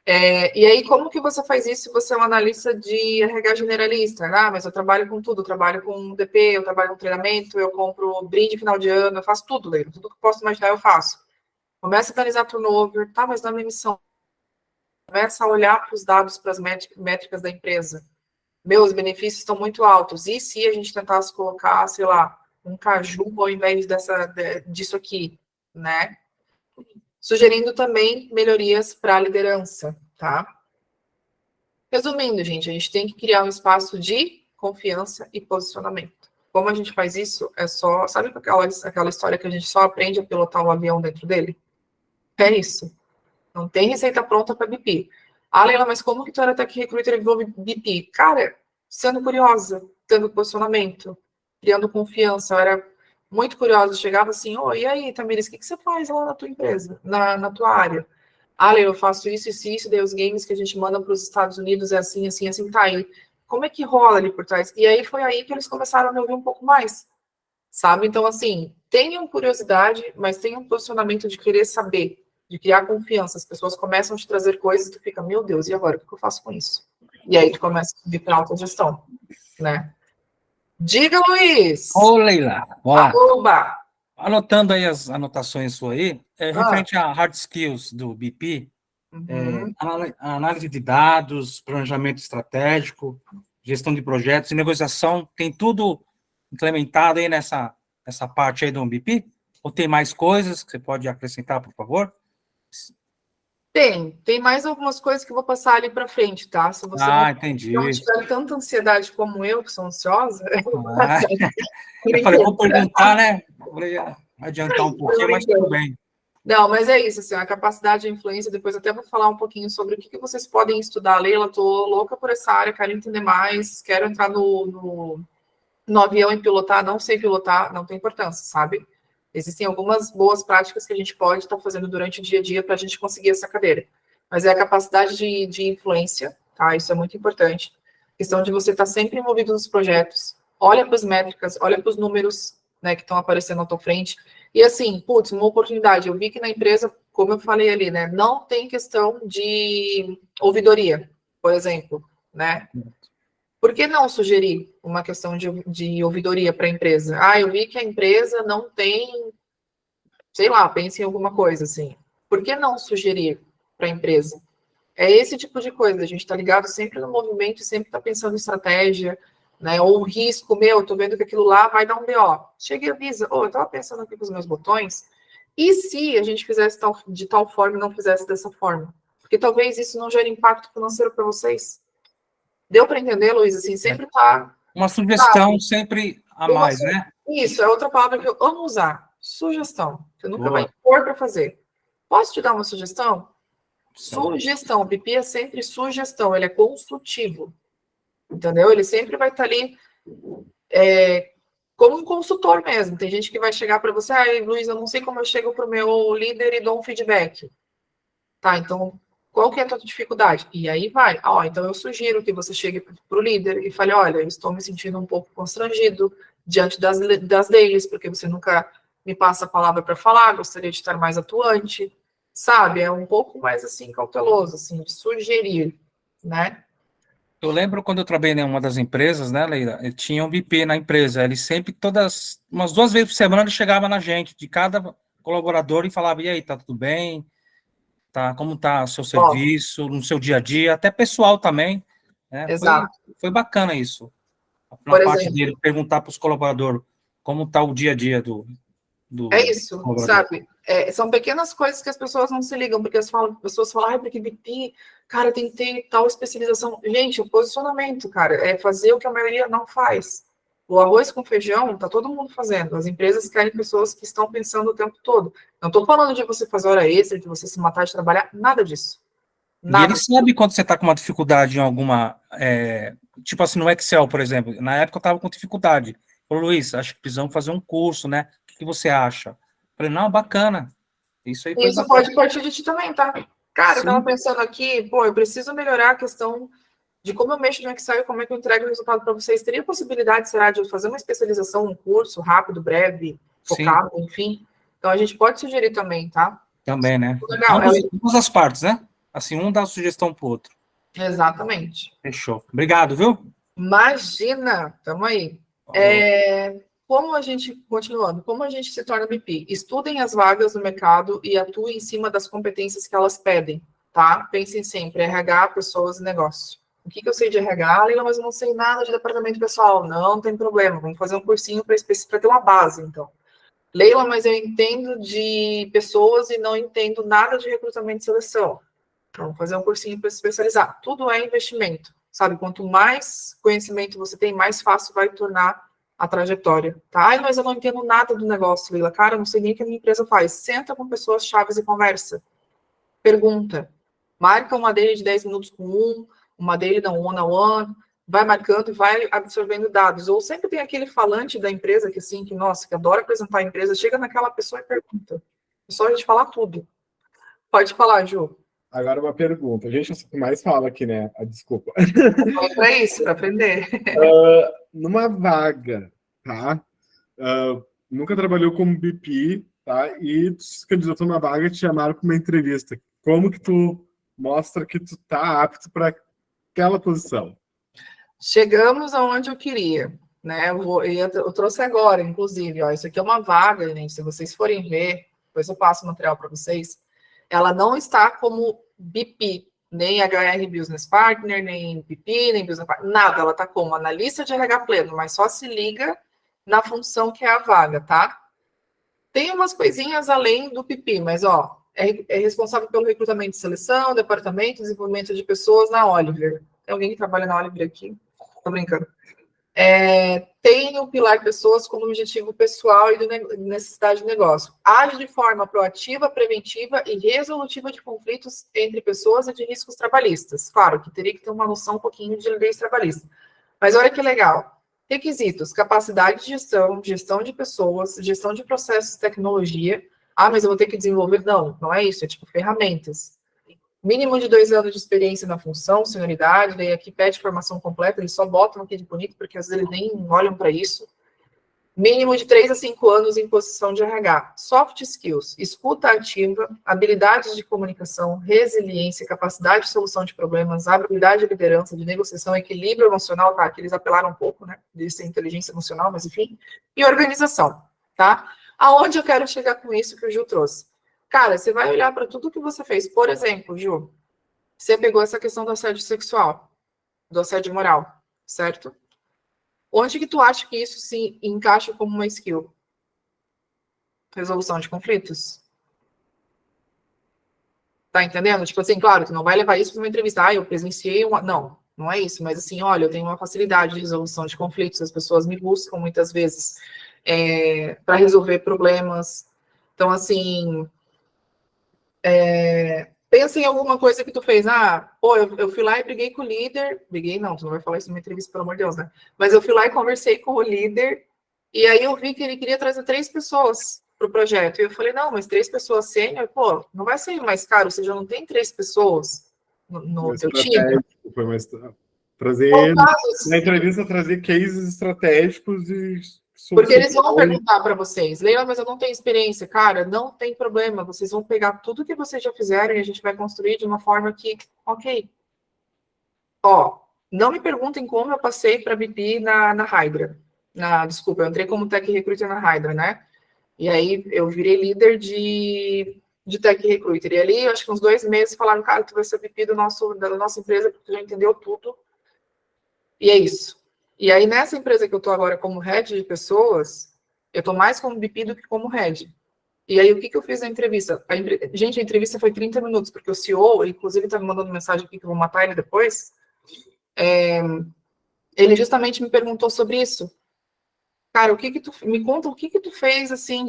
E aí, como que você faz isso se você é um analista de RH generalista? Ah, mas eu trabalho com tudo, eu trabalho com DP, eu trabalho com treinamento, eu compro brinde final de ano, eu faço tudo, Leila, tudo que eu posso imaginar eu faço. Começa a analisar turnover, tá, mas na minha missão. Começa a olhar para os dados, para as métricas da empresa. Meus benefícios estão muito altos. E se a gente tentasse colocar, sei lá, um caju ao invés disso aqui, né? Sugerindo também melhorias para a liderança, tá? Resumindo, gente, a gente tem que criar um espaço de confiança e posicionamento. Como a gente faz isso? É só... Sabe aquela história que a gente só aprende a pilotar um avião dentro dele? É isso. Não tem receita pronta para BP. Ah, Leila, mas como que tu era Tech Recruiter e virou BP? Cara, sendo curiosa, tendo posicionamento, criando confiança. Eu era muito curiosa, chegava assim, e aí, Tamiris, o que você faz lá na tua empresa, na tua área? Ah, Leila, eu faço isso, daí os games que a gente manda para os Estados Unidos é assim, tá aí. Como é que rola ali por trás? E aí foi aí que eles começaram a me ouvir um pouco mais, sabe? Então, assim, tenham curiosidade, mas tenham um posicionamento de querer saber, de criar confiança. As pessoas começam a te trazer coisas e tu fica, meu Deus, e agora? O que eu faço com isso? E aí tu começa a subir para autogestão, né? Diga, Luiz!
Ô, Leila, olá.
Oba!
Anotando aí as anotações suas aí, referente a hard skills do BP,
Uhum.
análise de dados, planejamento estratégico, gestão de projetos e negociação, tem tudo implementado aí nessa parte aí do BP? Ou tem mais coisas que você pode acrescentar, por favor?
Tem mais algumas coisas que eu vou passar ali para frente, tá? Se você
Entendi.
não tiver tanta ansiedade como eu, que sou ansiosa,
Ah, eu falei, vou perguntar, né? Vou adiantar um pouquinho, mas tudo bem.
Não, mas é isso, assim, a capacidade de influência, depois até vou falar um pouquinho sobre o que vocês podem estudar. Leila, tô louca por essa área, quero entender mais, quero entrar no avião e pilotar, não sei pilotar, não tem importância, sabe? Existem algumas boas práticas que a gente pode estar fazendo durante o dia a dia para a gente conseguir essa cadeira. Mas é a capacidade de influência, tá? Isso é muito importante. A questão de você estar sempre envolvido nos projetos, olha para as métricas, olha para os números, né, que estão aparecendo à tua frente. E assim, putz, uma oportunidade. Eu vi que na empresa, como eu falei ali, né, não tem questão de ouvidoria, por exemplo, né? Por que não sugerir uma questão de ouvidoria para a empresa? Eu vi que a empresa não tem, sei lá, pense em alguma coisa assim. Por que não sugerir para a empresa? É esse tipo de coisa, a gente está ligado sempre no movimento, sempre está pensando em estratégia, né? Ou um risco, tô vendo que aquilo lá vai dar um BO. Chega e avisa, eu estava pensando aqui com os meus botões, e se a gente fizesse de tal forma e não fizesse dessa forma? Porque talvez isso não gere impacto financeiro para vocês. Deu para entender, Luiz? Assim, sempre tá.
Uma sugestão sempre a mais, né?
Isso, é outra palavra que eu amo usar. Sugestão. Você nunca
Boa.
vai impor para fazer. Posso te dar uma sugestão?
Sim.
Sugestão. O BP é sempre sugestão, ele é consultivo. Entendeu? Ele sempre vai estar ali como um consultor mesmo. Tem gente que vai chegar para você, Luiz, eu não sei como eu chego para o meu líder e dou um feedback. Tá, então, qual que é a tua dificuldade? E aí vai. Então eu sugiro que você chegue para o líder e fale, olha, eu estou me sentindo um pouco constrangido diante das deles, porque você nunca me passa a palavra para falar, gostaria de estar mais atuante, sabe? É um pouco mais, assim, cauteloso, assim, de sugerir, né?
Eu lembro quando eu trabalhei em uma das empresas, né, Leila? Eu tinha um BP na empresa. Ele sempre, umas 2 vezes por semana, ele chegava na gente, de cada colaborador, e falava: e aí, tá tudo bem? Como tá o seu serviço, no seu dia a dia, até pessoal também. Né?
Exato.
Foi bacana isso. Na
Por
parte
exemplo,
dele, perguntar para os colaboradores como tá o dia a dia do
é isso,
colaborador.
sabe? São pequenas coisas que as pessoas não se ligam, porque as pessoas falam, porque BP, cara, tem que ter tal especialização. Gente, o posicionamento, cara, é fazer o que a maioria não faz. O arroz com feijão, tá todo mundo fazendo. As empresas querem pessoas que estão pensando o tempo todo. Não estou falando de você fazer hora extra, de você se matar de trabalhar, nada disso.
E ele sabe quando você está com uma dificuldade em alguma. Tipo assim, no Excel, por exemplo. Na época eu estava com dificuldade. Falei, Luiz, acho que precisamos fazer um curso, né? O que você acha? Falei, não, bacana. Isso aí foi
Isso
bacana.
pode partir de ti também, tá? Cara, eu tava pensando aqui, eu preciso melhorar a questão de como eu mexo no Excel e como é que eu entrego o resultado para vocês. Teria possibilidade, será, de eu fazer uma especialização, um curso rápido, breve, focado, enfim? Então a gente pode sugerir também, tá?
Também, né?
Legal.
Ambas as partes, né? Assim, um dá sugestão pro outro.
Exatamente.
Fechou. Obrigado, viu?
Imagina, tamo aí. Como a gente, continuando, como a gente se torna BP? Estudem as vagas no mercado e atuem em cima das competências que elas pedem, tá? Pensem sempre, RH, pessoas e negócio. O que eu sei de RH? Leila, mas eu não sei nada de departamento pessoal. Não tem problema, vamos fazer um cursinho para ter uma base, então. Leila, mas eu entendo de pessoas e não entendo nada de recrutamento e seleção. Vamos fazer um cursinho para se especializar. Tudo é investimento, sabe? Quanto mais conhecimento você tem, mais fácil vai tornar a trajetória, tá? Mas eu não entendo nada do negócio, Leila. Cara, eu não sei nem o que a minha empresa faz. Senta com pessoas chaves e conversa. Pergunta. Marca uma daily de 10 minutos com uma daily da one-on-one, vai marcando e vai absorvendo dados. Ou sempre tem aquele falante da empresa que, assim, que adora apresentar a empresa, chega naquela pessoa e pergunta. É só a gente falar tudo. Pode falar, Ju.
Agora uma pergunta. A gente mais fala aqui, né? Desculpa.
Para isso, para aprender.
Numa vaga, tá? Nunca trabalhou como BP, tá? E tu se candidatou numa vaga e te chamaram para uma entrevista. Como que tu mostra que tu tá apto para aquela posição?
Chegamos aonde eu queria, né? Eu trouxe agora, inclusive, isso aqui é uma vaga, gente. Se vocês forem ver, depois eu passo o material para vocês. Ela não está como BP, nem HR Business Partner, nem BP, nem Business Partner, nada. Ela está como analista de RH pleno, mas só se liga na função que é a vaga, tá? Tem umas coisinhas além do BP, mas, é responsável pelo recrutamento e seleção, departamento de desenvolvimento de pessoas na Oliver. Tem alguém que trabalha na Oliver aqui? Tô brincando. Tem o pilar pessoas como objetivo pessoal e de necessidade de negócio. Age de forma proativa, preventiva e resolutiva de conflitos entre pessoas e de riscos trabalhistas. Claro que teria que ter uma noção um pouquinho de leis trabalhistas. Mas olha que legal. Requisitos: capacidade de gestão, gestão de pessoas, gestão de processos, tecnologia. Mas eu vou ter que desenvolver. Não, não é isso. É tipo ferramentas. Mínimo de 2 anos de experiência na função, senioridade, daí aqui pede formação completa, eles só botam aqui de bonito, porque às vezes eles nem olham para isso. Mínimo de 3 a 5 anos em posição de RH. Soft skills: escuta ativa, habilidades de comunicação, resiliência, capacidade de solução de problemas, habilidade de liderança, de negociação, equilíbrio emocional, tá? Que eles apelaram um pouco, né? De ser inteligência emocional, mas enfim. E organização, tá? Aonde eu quero chegar com isso que o Gil trouxe? Cara, você vai olhar para tudo que você fez. Por exemplo, Gil, você pegou essa questão do assédio sexual, do assédio moral, certo? Onde que tu acha que isso se encaixa como uma skill? Resolução de conflitos. Tá entendendo? Tipo assim, claro, tu não vai levar isso para uma entrevista. Eu presenciei uma... Não, não é isso. Mas assim, olha, eu tenho uma facilidade de resolução de conflitos. As pessoas me buscam muitas vezes para resolver problemas. Então, assim... pensa em alguma coisa que tu fez. Eu fui lá e briguei com o líder. Briguei, não, tu não vai falar isso numa entrevista, pelo amor de Deus, né? Mas eu fui lá e conversei com o líder, e aí eu vi que ele queria trazer 3 pessoas para o projeto. E eu falei, não, mas 3 pessoas sênior, não vai sair mais caro, você já não tem 3 pessoas no teu time.
Foi mais trazer, na entrevista, trazer cases estratégicos e...
Porque eles vão perguntar para vocês, Leila, mas eu não tenho experiência. Cara, não tem problema, vocês vão pegar tudo que vocês já fizeram e a gente vai construir de uma forma que, ok. Não me perguntem como eu passei para BP na Hydra. Desculpa, eu entrei como Tech Recruiter na Hydra, né? E aí eu virei líder de Tech Recruiter. E ali, acho que uns 2 meses, falaram, cara, tu vai ser BP da nossa empresa, porque tu já entendeu tudo. E é isso. E aí, nessa empresa que eu estou agora como head de pessoas, eu estou mais como BP do que como head. E aí, o que eu fiz na entrevista? Gente, a entrevista foi 30 minutos, porque o CEO, inclusive, está me mandando mensagem aqui que eu vou matar ele depois. Ele justamente me perguntou sobre isso. Cara, me conta o que tu fez, assim,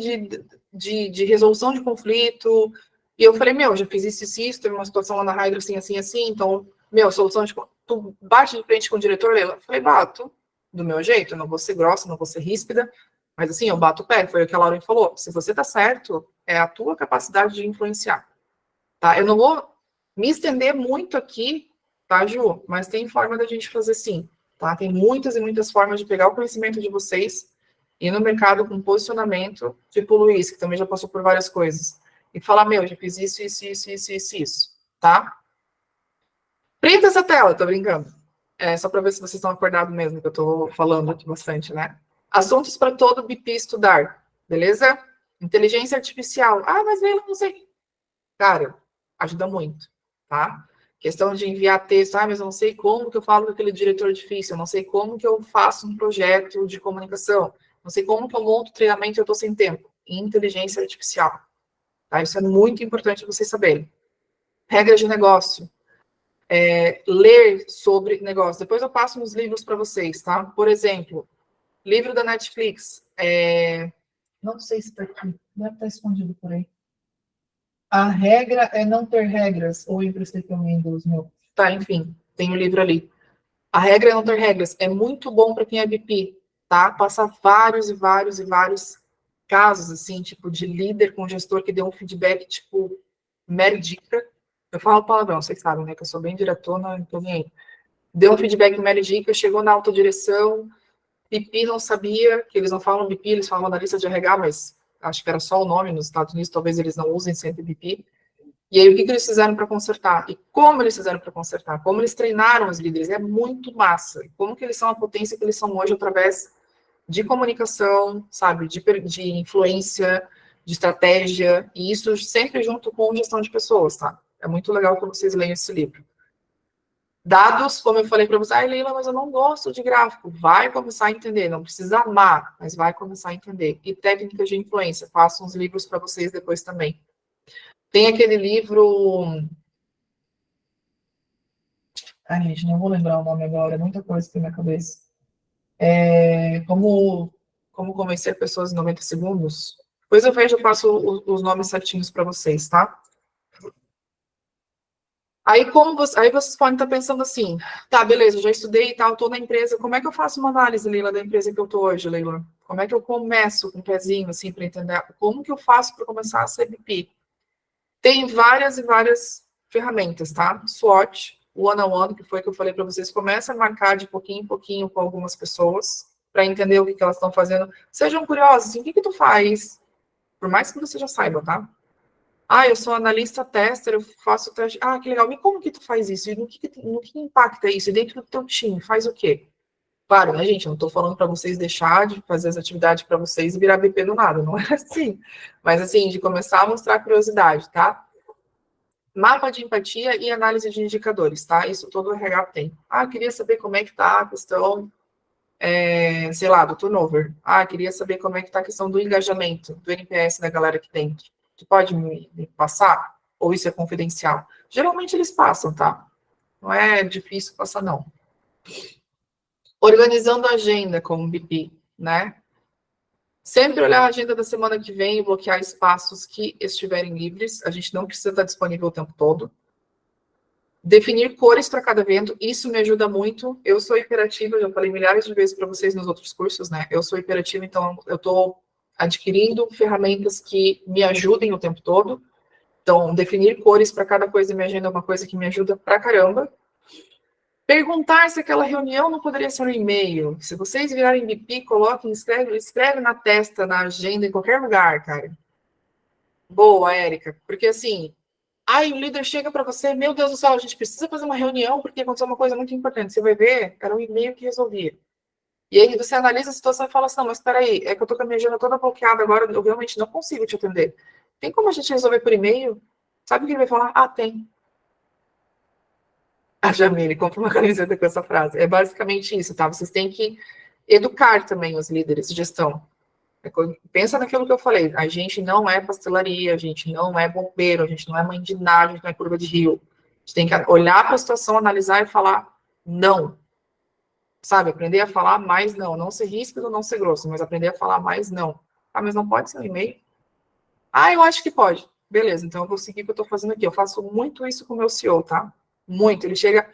de resolução de conflito. E eu falei, já fiz isso, teve uma situação lá na Hydra, assim, então, solução de... Tu bate de frente com o diretor, Leila? Eu falei, bato. Do meu jeito, eu não vou ser grossa, não vou ser ríspida, mas assim, eu bato o pé, foi o que a Lauren falou. Se você tá certo, é a tua capacidade de influenciar, tá? Eu não vou me estender muito aqui, tá, Ju? Mas tem forma da gente fazer sim, tá? Tem muitas e muitas formas de pegar o conhecimento de vocês e ir no mercado com posicionamento, tipo o Luiz, que também já passou por várias coisas, e falar, já fiz isso, tá? Printa essa tela, tô brincando. Só para ver se vocês estão acordados mesmo, que eu estou falando aqui bastante, né? Assuntos para todo BP estudar, beleza? Inteligência artificial. Mas eu não sei. Cara, ajuda muito, tá? Questão de enviar texto. Mas eu não sei como que eu falo com aquele diretor difícil. Eu não sei como que eu faço um projeto de comunicação. Não sei como que eu monto treinamento e eu estou sem tempo. Inteligência artificial. Tá? Isso é muito importante vocês saberem. Regras de negócio. Ler sobre negócio. Depois eu passo uns livros para vocês, tá? Por exemplo, livro da Netflix. Não sei se está aqui. Deve estar escondido por aí. A regra é não ter regras. Ou emprestei para mim dos meus. Tá, enfim. Tem o livro ali. A regra é não ter regras. É muito bom para quem é BP, tá? Passa vários e vários e vários casos, assim, tipo, de líder com gestor que deu um feedback, tipo, mera dica. Eu falo palavrão, vocês sabem, né? Que eu sou bem diretona, não tô nem aí. Deu um feedback mera dica, chegou na autodireção, BP não sabia, que eles não falam BP, eles falam analista de RH, mas acho que era só o nome nos Estados Unidos, talvez eles não usem sempre BP. E aí, o que eles fizeram para consertar? E como eles fizeram para consertar? Como eles treinaram os líderes? É muito massa. Como que eles são a potência que eles são hoje através de comunicação, sabe? De influência, de estratégia, e isso sempre junto com gestão de pessoas, tá? É muito legal que vocês leiam esse livro. Dados, como eu falei para vocês, Leila, mas eu não gosto de gráfico. Vai começar a entender, não precisa amar, mas vai começar a entender. E técnicas de influência, faço uns livros para vocês depois também. Tem aquele livro... Ai, gente, não vou lembrar o nome agora, muita coisa que tem na cabeça. Como convencer pessoas em 90 segundos. Depois eu vejo, eu passo os nomes certinhos para vocês, tá? Aí vocês podem estar pensando assim, tá, beleza, já estudei e tal, estou na empresa, como é que eu faço uma análise, Leila, da empresa que eu estou hoje, Leila? Como é que eu começo com um pezinho, assim, para entender como que eu faço para começar a ser BP? Tem várias e várias ferramentas, tá? SWOT, one-on-one, que foi o que eu falei para vocês, começa a marcar de pouquinho em pouquinho com algumas pessoas, para entender o que elas estão fazendo. Sejam curiosos, assim, o que tu faz? Por mais que você já saiba, tá? Ah, eu sou analista tester, eu faço teste. Ah, que legal. E como que tu faz isso? E no que impacta isso? E dentro do teu time, faz o quê? Claro, né, gente? Eu não estou falando para vocês deixar de fazer as atividades para vocês e virar BP do nada, não é assim. Mas, assim, de começar a mostrar curiosidade, tá? Mapa de empatia e análise de indicadores, tá? Isso todo o RH tem. Ah, queria saber como é que tá a questão, sei lá, do turnover. Ah, queria saber como é que tá a questão do engajamento, do NPS da galera aqui dentro. Tu pode me passar? Ou isso é confidencial? Geralmente eles passam, tá? Não é difícil passar, não. Organizando a agenda com o BP, né? Sempre olhar a agenda da semana que vem e bloquear espaços que estiverem livres. A gente não precisa estar disponível o tempo todo. Definir cores para cada evento, isso me ajuda muito. Eu sou hiperativa, já falei milhares de vezes para vocês nos outros cursos, né? Eu sou hiperativa, então eu estou adquirindo ferramentas que me ajudem o tempo todo. Então, definir cores para cada coisa da minha agenda é uma coisa que me ajuda pra caramba. Perguntar se aquela reunião não poderia ser um e-mail. Se vocês virarem BP, coloquem, escreve na testa, na agenda, em qualquer lugar, cara. Boa, Érica. Porque assim, aí o líder chega para você, meu Deus do céu, a gente precisa fazer uma reunião porque aconteceu uma coisa muito importante. Você vai ver, era um e-mail que resolvia. E aí você analisa a situação e fala assim, não, mas espera aí, é que eu tô com a minha agenda toda bloqueada agora, eu realmente não consigo te atender. Tem como a gente resolver por e-mail? Sabe o que ele vai falar? Ah, tem. A Jamile, compra uma camiseta com essa frase. É basicamente isso, tá? Vocês têm que educar também os líderes de gestão. Pensa naquilo que eu falei. A gente não é pastelaria, a gente não é bombeiro, a gente não é mãe de nada, a gente não é curva de rio. A gente tem que olhar para a situação, analisar e falar não. Sabe? Aprender a falar mais não. Não ser ríspido, não ser grosso, mas aprender a falar mais não. Ah, mas não pode ser um e-mail? Ah, eu acho que pode. Beleza, então eu vou seguir o que eu estou fazendo aqui. Eu faço muito isso com o meu CEO, tá? Muito. Ele chega...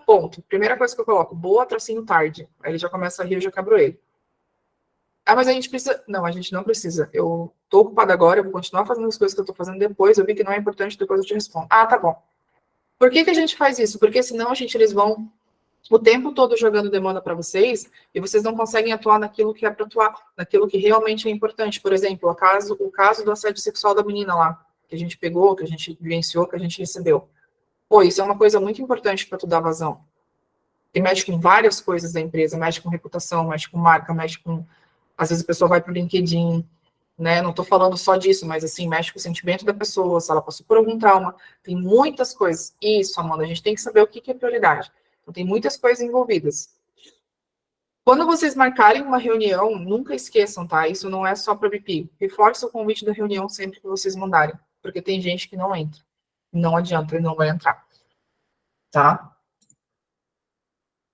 Ponto. Primeira coisa que eu coloco, boa, tracinho tarde. Aí ele já começa a rir, eu já quebro ele. Ah, mas a gente precisa... Não, a gente não precisa. Eu tô ocupada agora, eu vou continuar fazendo as coisas que eu tô fazendo depois, eu vi que não é importante, depois eu te respondo. Ah, tá bom. Por que a gente faz isso? Porque senão eles vão o tempo todo jogando demanda para vocês e vocês não conseguem atuar naquilo que é para atuar, naquilo que realmente é importante. Por exemplo, o caso do assédio sexual da menina lá, que a gente pegou, que a gente vivenciou, que a gente recebeu. Pô, isso é uma coisa muito importante para tu dar vazão. E mexe com várias coisas da empresa, mexe com reputação, mexe com marca, mexe com... Às vezes a pessoa vai para o LinkedIn, né? Não estou falando só disso, mas assim, mexe com o sentimento da pessoa, se ela passou por algum trauma. Tem muitas coisas. Isso, Amanda, a gente tem que saber o que é prioridade. Então, tem muitas coisas envolvidas. Quando vocês marcarem uma reunião, nunca esqueçam, tá? Isso não é só para BP. Reforce o convite da reunião sempre que vocês mandarem, porque tem gente que não entra. Não adianta, ele não vai entrar. Tá?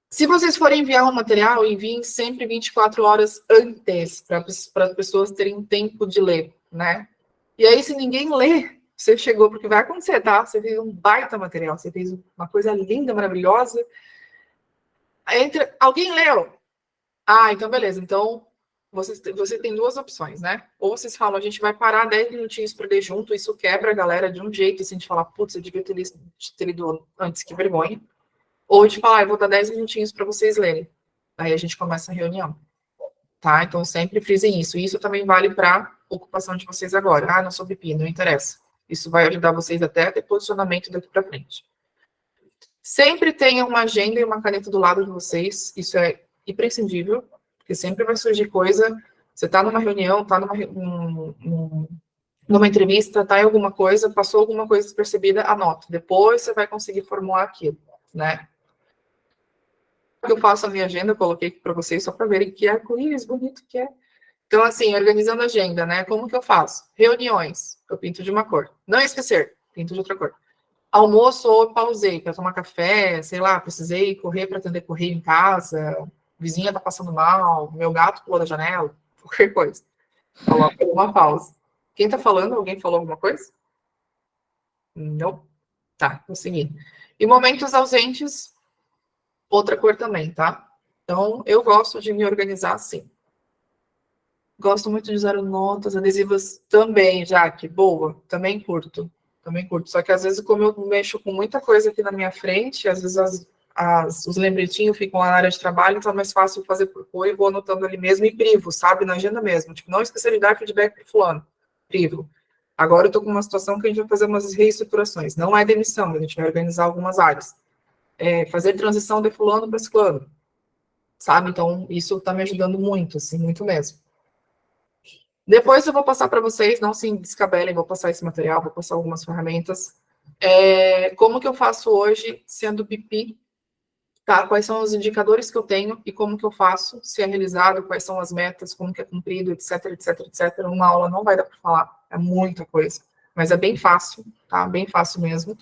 Se vocês forem enviar um material, enviem sempre 24 horas antes, para as pessoas terem tempo de ler, né? E aí, se ninguém lê, você chegou, porque vai acontecer, tá? Você fez um baita material, você fez uma coisa linda, maravilhosa. Alguém leu? Ah, então beleza. Então, você tem duas opções, né? Ou vocês falam, a gente vai parar 10 minutinhos para ler junto, isso quebra a galera de um jeito, assim, de falar, putz, eu devia ter lido antes, que vergonha. Ou de falar, eu vou dar 10 minutinhos para vocês lerem. Aí a gente começa a reunião. Tá? Então, sempre frisem isso. E isso também vale para ocupação de vocês agora. Ah, não sou BP, não interessa. Isso vai ajudar vocês até a ter posicionamento daqui para frente. Sempre tenham uma agenda e uma caneta do lado de vocês. Isso é imprescindível, porque sempre vai surgir coisa. Você está numa reunião, está numa entrevista, está em alguma coisa, passou alguma coisa despercebida, anota. Depois você vai conseguir formular aquilo, né? Eu faço a minha agenda, eu coloquei aqui para vocês só para verem que arco-íris bonito que é. Então, assim, organizando a agenda, né? Como que eu faço? Reuniões, eu pinto de uma cor. Não esquecer, pinto de outra cor. Almoço, ou eu pausei para tomar café, sei lá, precisei correr para atender correio em casa, vizinha tá passando mal, meu gato pulou da janela, qualquer coisa. Coloca uma pausa. Quem tá falando? Alguém falou alguma coisa? Não. Tá, vou seguir. E momentos ausentes, outra cor também, tá? Então, eu gosto de me organizar assim. Gosto muito de usar notas, adesivas também, Jaque. Boa, também curto. Também curto. Só que às vezes, como eu mexo com muita coisa aqui na minha frente, às vezes os lembretinhos ficam lá na área de trabalho, então é mais fácil fazer por cor e vou anotando ali mesmo e privo, sabe? Na agenda mesmo. Tipo, não esquecer de dar feedback pro fulano. Privo. Agora eu tô com uma situação que a gente vai fazer umas reestruturações. Não é demissão, a gente vai organizar algumas áreas. Fazer transição de fulano para ciclano. Sabe? Então, isso tá me ajudando muito, assim, muito mesmo. Depois eu vou passar para vocês, não se descabelem, vou passar esse material, vou passar algumas ferramentas. Como que eu faço hoje, sendo BP, tá? Quais são os indicadores que eu tenho e como que eu faço, se é realizado, quais são as metas, como que é cumprido, etc, etc, etc. Uma aula não vai dar para falar, é muita coisa, mas é bem fácil, tá? Bem fácil mesmo.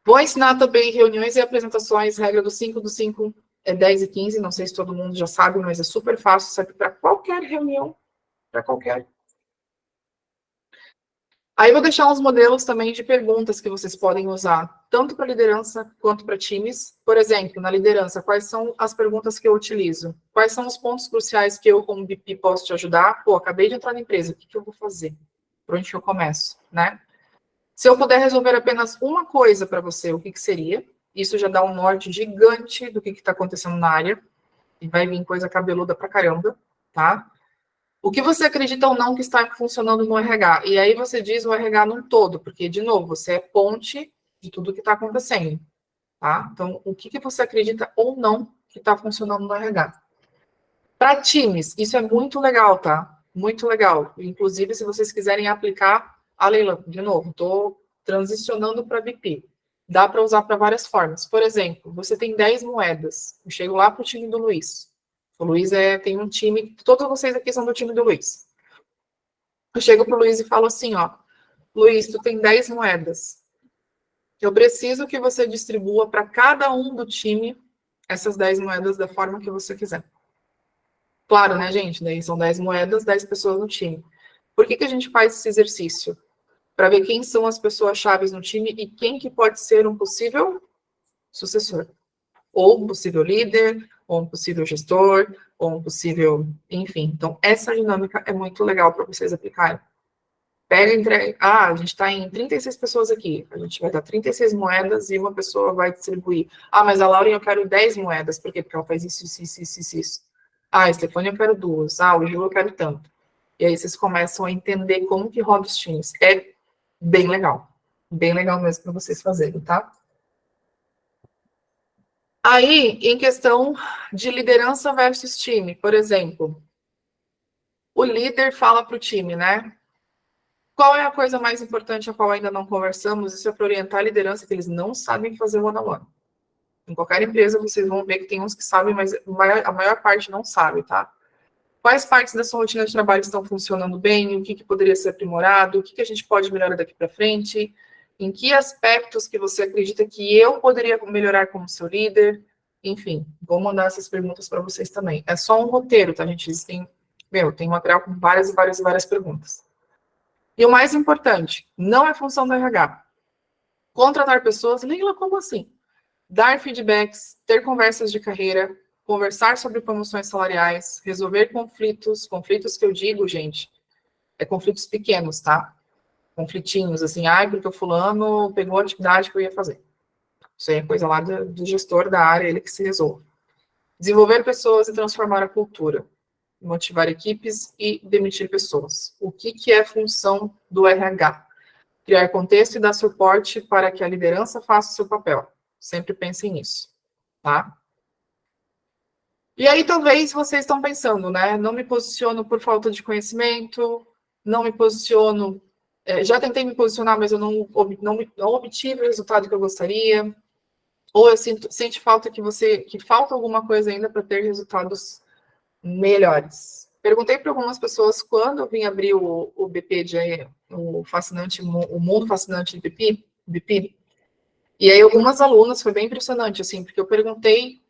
Vou ensinar também reuniões e apresentações, regra do 5 do 5 é 10 e 15, não sei se todo mundo já sabe, mas é super fácil, serve para qualquer reunião, para qualquer. Aí vou deixar uns modelos também de perguntas que vocês podem usar, tanto para liderança quanto para times. Por exemplo, na liderança, quais são as perguntas que eu utilizo? Quais são os pontos cruciais que eu, como BP, posso te ajudar? Pô, acabei de entrar na empresa, o que eu vou fazer? Por onde que eu começo, né? Se eu puder resolver apenas uma coisa para você, o que seria? Isso já dá um norte gigante do que está acontecendo na área. E vai vir coisa cabeluda pra caramba, tá? O que você acredita ou não que está funcionando no RH? E aí você diz o RH num todo, porque, de novo, você é ponte de tudo que está acontecendo, tá? Então, o que você acredita ou não que está funcionando no RH? Para times, isso é muito legal, tá? Muito legal. Inclusive, se vocês quiserem aplicar, a Leila, de novo, estou transicionando para BP. Dá para usar para várias formas. Por exemplo, você tem 10 moedas. Eu chego lá para o time do Luiz. O Luiz tem um time, todos vocês aqui são do time do Luiz. Eu chego para o Luiz e falo assim, ó, Luiz, tu tem 10 moedas. Eu preciso que você distribua para cada um do time essas 10 moedas da forma que você quiser. Claro, né, gente? Daí são 10 moedas, 10 pessoas no time. Por que a gente faz esse exercício? Para ver quem são as pessoas chaves no time e quem que pode ser um possível sucessor. Ou um possível líder, ou um possível gestor, ou um possível... Enfim, então essa dinâmica é muito legal para vocês aplicarem. A gente está em 36 pessoas aqui. A gente vai dar 36 moedas e uma pessoa vai distribuir. Mas a Lauren eu quero 10 moedas. Por quê? Porque ela faz isso. A Stefania eu quero 2. O Gil eu quero tanto. E aí vocês começam a entender como que roda os times. É bem legal. Bem legal mesmo para vocês fazerem, tá? Aí, em questão de liderança versus time, por exemplo, o líder fala para o time, né? Qual é a coisa mais importante a qual ainda não conversamos? Isso é para orientar a liderança, que eles não sabem fazer one-on-one. Em qualquer empresa, vocês vão ver que tem uns que sabem, mas a maior parte não sabe, tá? Quais partes da sua rotina de trabalho estão funcionando bem? O que poderia ser aprimorado? O que a gente pode melhorar daqui para frente? Em que aspectos que você acredita que eu poderia melhorar como seu líder? Enfim, vou mandar essas perguntas para vocês também. É só um roteiro, tá, gente? Tem um material com várias perguntas. E o mais importante, não é função do RH. Contratar pessoas, Leila, como assim? Dar feedbacks, ter conversas de carreira, conversar sobre promoções salariais, resolver conflitos que eu digo, gente, conflitos pequenos, tá? Conflitinhos, assim, porque o fulano pegou a atividade que eu ia fazer. Isso aí é coisa lá do gestor da área, ele que se resolve. Desenvolver pessoas e transformar a cultura. Motivar equipes e demitir pessoas. O que é função do RH? Criar contexto e dar suporte para que a liderança faça o seu papel. Sempre pensem nisso, tá? E aí, talvez vocês estão pensando, né? Não me posiciono por falta de conhecimento, não me posiciono... já tentei me posicionar, mas eu não obtive o resultado que eu gostaria. Ou eu sinto falta que falta alguma coisa ainda para ter resultados melhores. perguntei para algumas pessoas quando eu vim abrir o BP, o mundo fascinante de BP, e aí algumas alunas, foi bem impressionante, assim, porque eu perguntei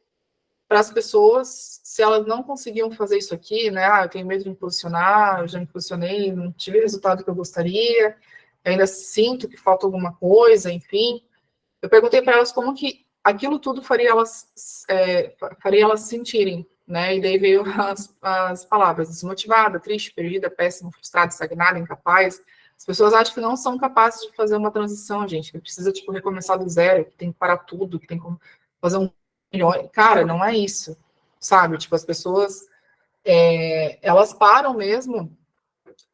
para as pessoas se elas não conseguiam fazer isso aqui, né? Eu tenho medo de me posicionar, eu já me posicionei, não tive o resultado que eu gostaria, ainda sinto que falta alguma coisa, enfim. Eu perguntei para elas como que aquilo tudo faria elas se sentirem, né? E daí veio as palavras: desmotivada, triste, perdida, péssima, frustrada, estagnada, incapaz. As pessoas acham que não são capazes de fazer uma transição, gente, que precisa, tipo, recomeçar do zero, que tem que parar tudo, que tem que fazer um milhão. Cara, não é isso, sabe? Tipo, as pessoas, elas param mesmo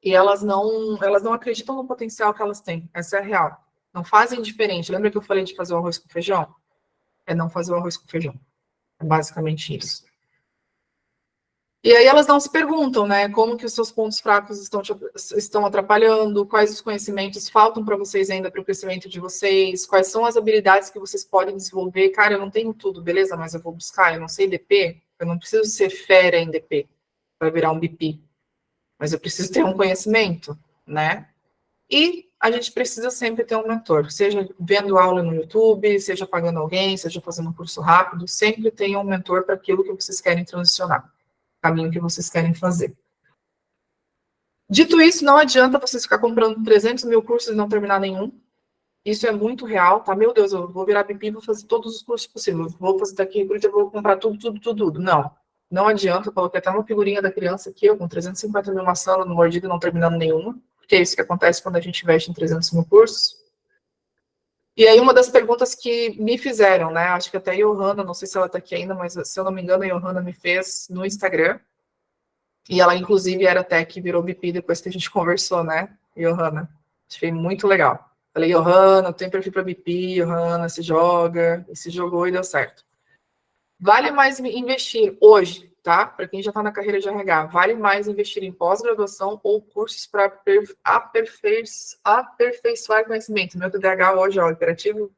e elas não acreditam no potencial que elas têm. Essa é a real. Não fazem diferente. Lembra que eu falei de fazer o arroz com feijão? É não fazer o arroz com feijão. É basicamente isso. E aí elas não se perguntam, né, como que os seus pontos fracos estão atrapalhando, quais os conhecimentos faltam para vocês ainda para o crescimento de vocês, quais são as habilidades que vocês podem desenvolver. Cara, eu não tenho tudo, beleza, mas eu vou buscar, eu não sei DP, eu não preciso ser fera em DP para virar um BP, mas eu preciso ter um conhecimento, né? E a gente precisa sempre ter um mentor, seja vendo aula no YouTube, seja pagando alguém, seja fazendo um curso rápido, sempre tenha um mentor para aquilo que vocês querem transicionar, caminho que vocês querem fazer. Dito isso, não adianta vocês ficar comprando 300 mil cursos e não terminar nenhum. Isso é muito real, tá? Meu Deus, eu vou virar BP, vou fazer todos os cursos possíveis, vou fazer daqui, eu vou comprar tudo. Não adianta, eu coloquei até uma figurinha da criança aqui, eu com 350 mil maçãs no mordido e não terminando nenhuma, porque é isso que acontece quando a gente investe em 300 mil cursos. E aí, uma das perguntas que me fizeram, né, acho que até a Johanna, não sei se ela está aqui ainda, mas se eu não me engano, a Johanna me fez no Instagram, e ela, inclusive, era até que virou BP depois que a gente conversou, né, Johanna? Achei muito legal. Falei, Johanna, tem perfil para BP, Johanna, se joga, e se jogou e deu certo. Vale mais investir hoje, tá? Para quem já está na carreira de RH, vale mais investir em pós-graduação ou cursos para aperfeiçoar conhecimento. Meu TDAH hoje, ó, imperativo,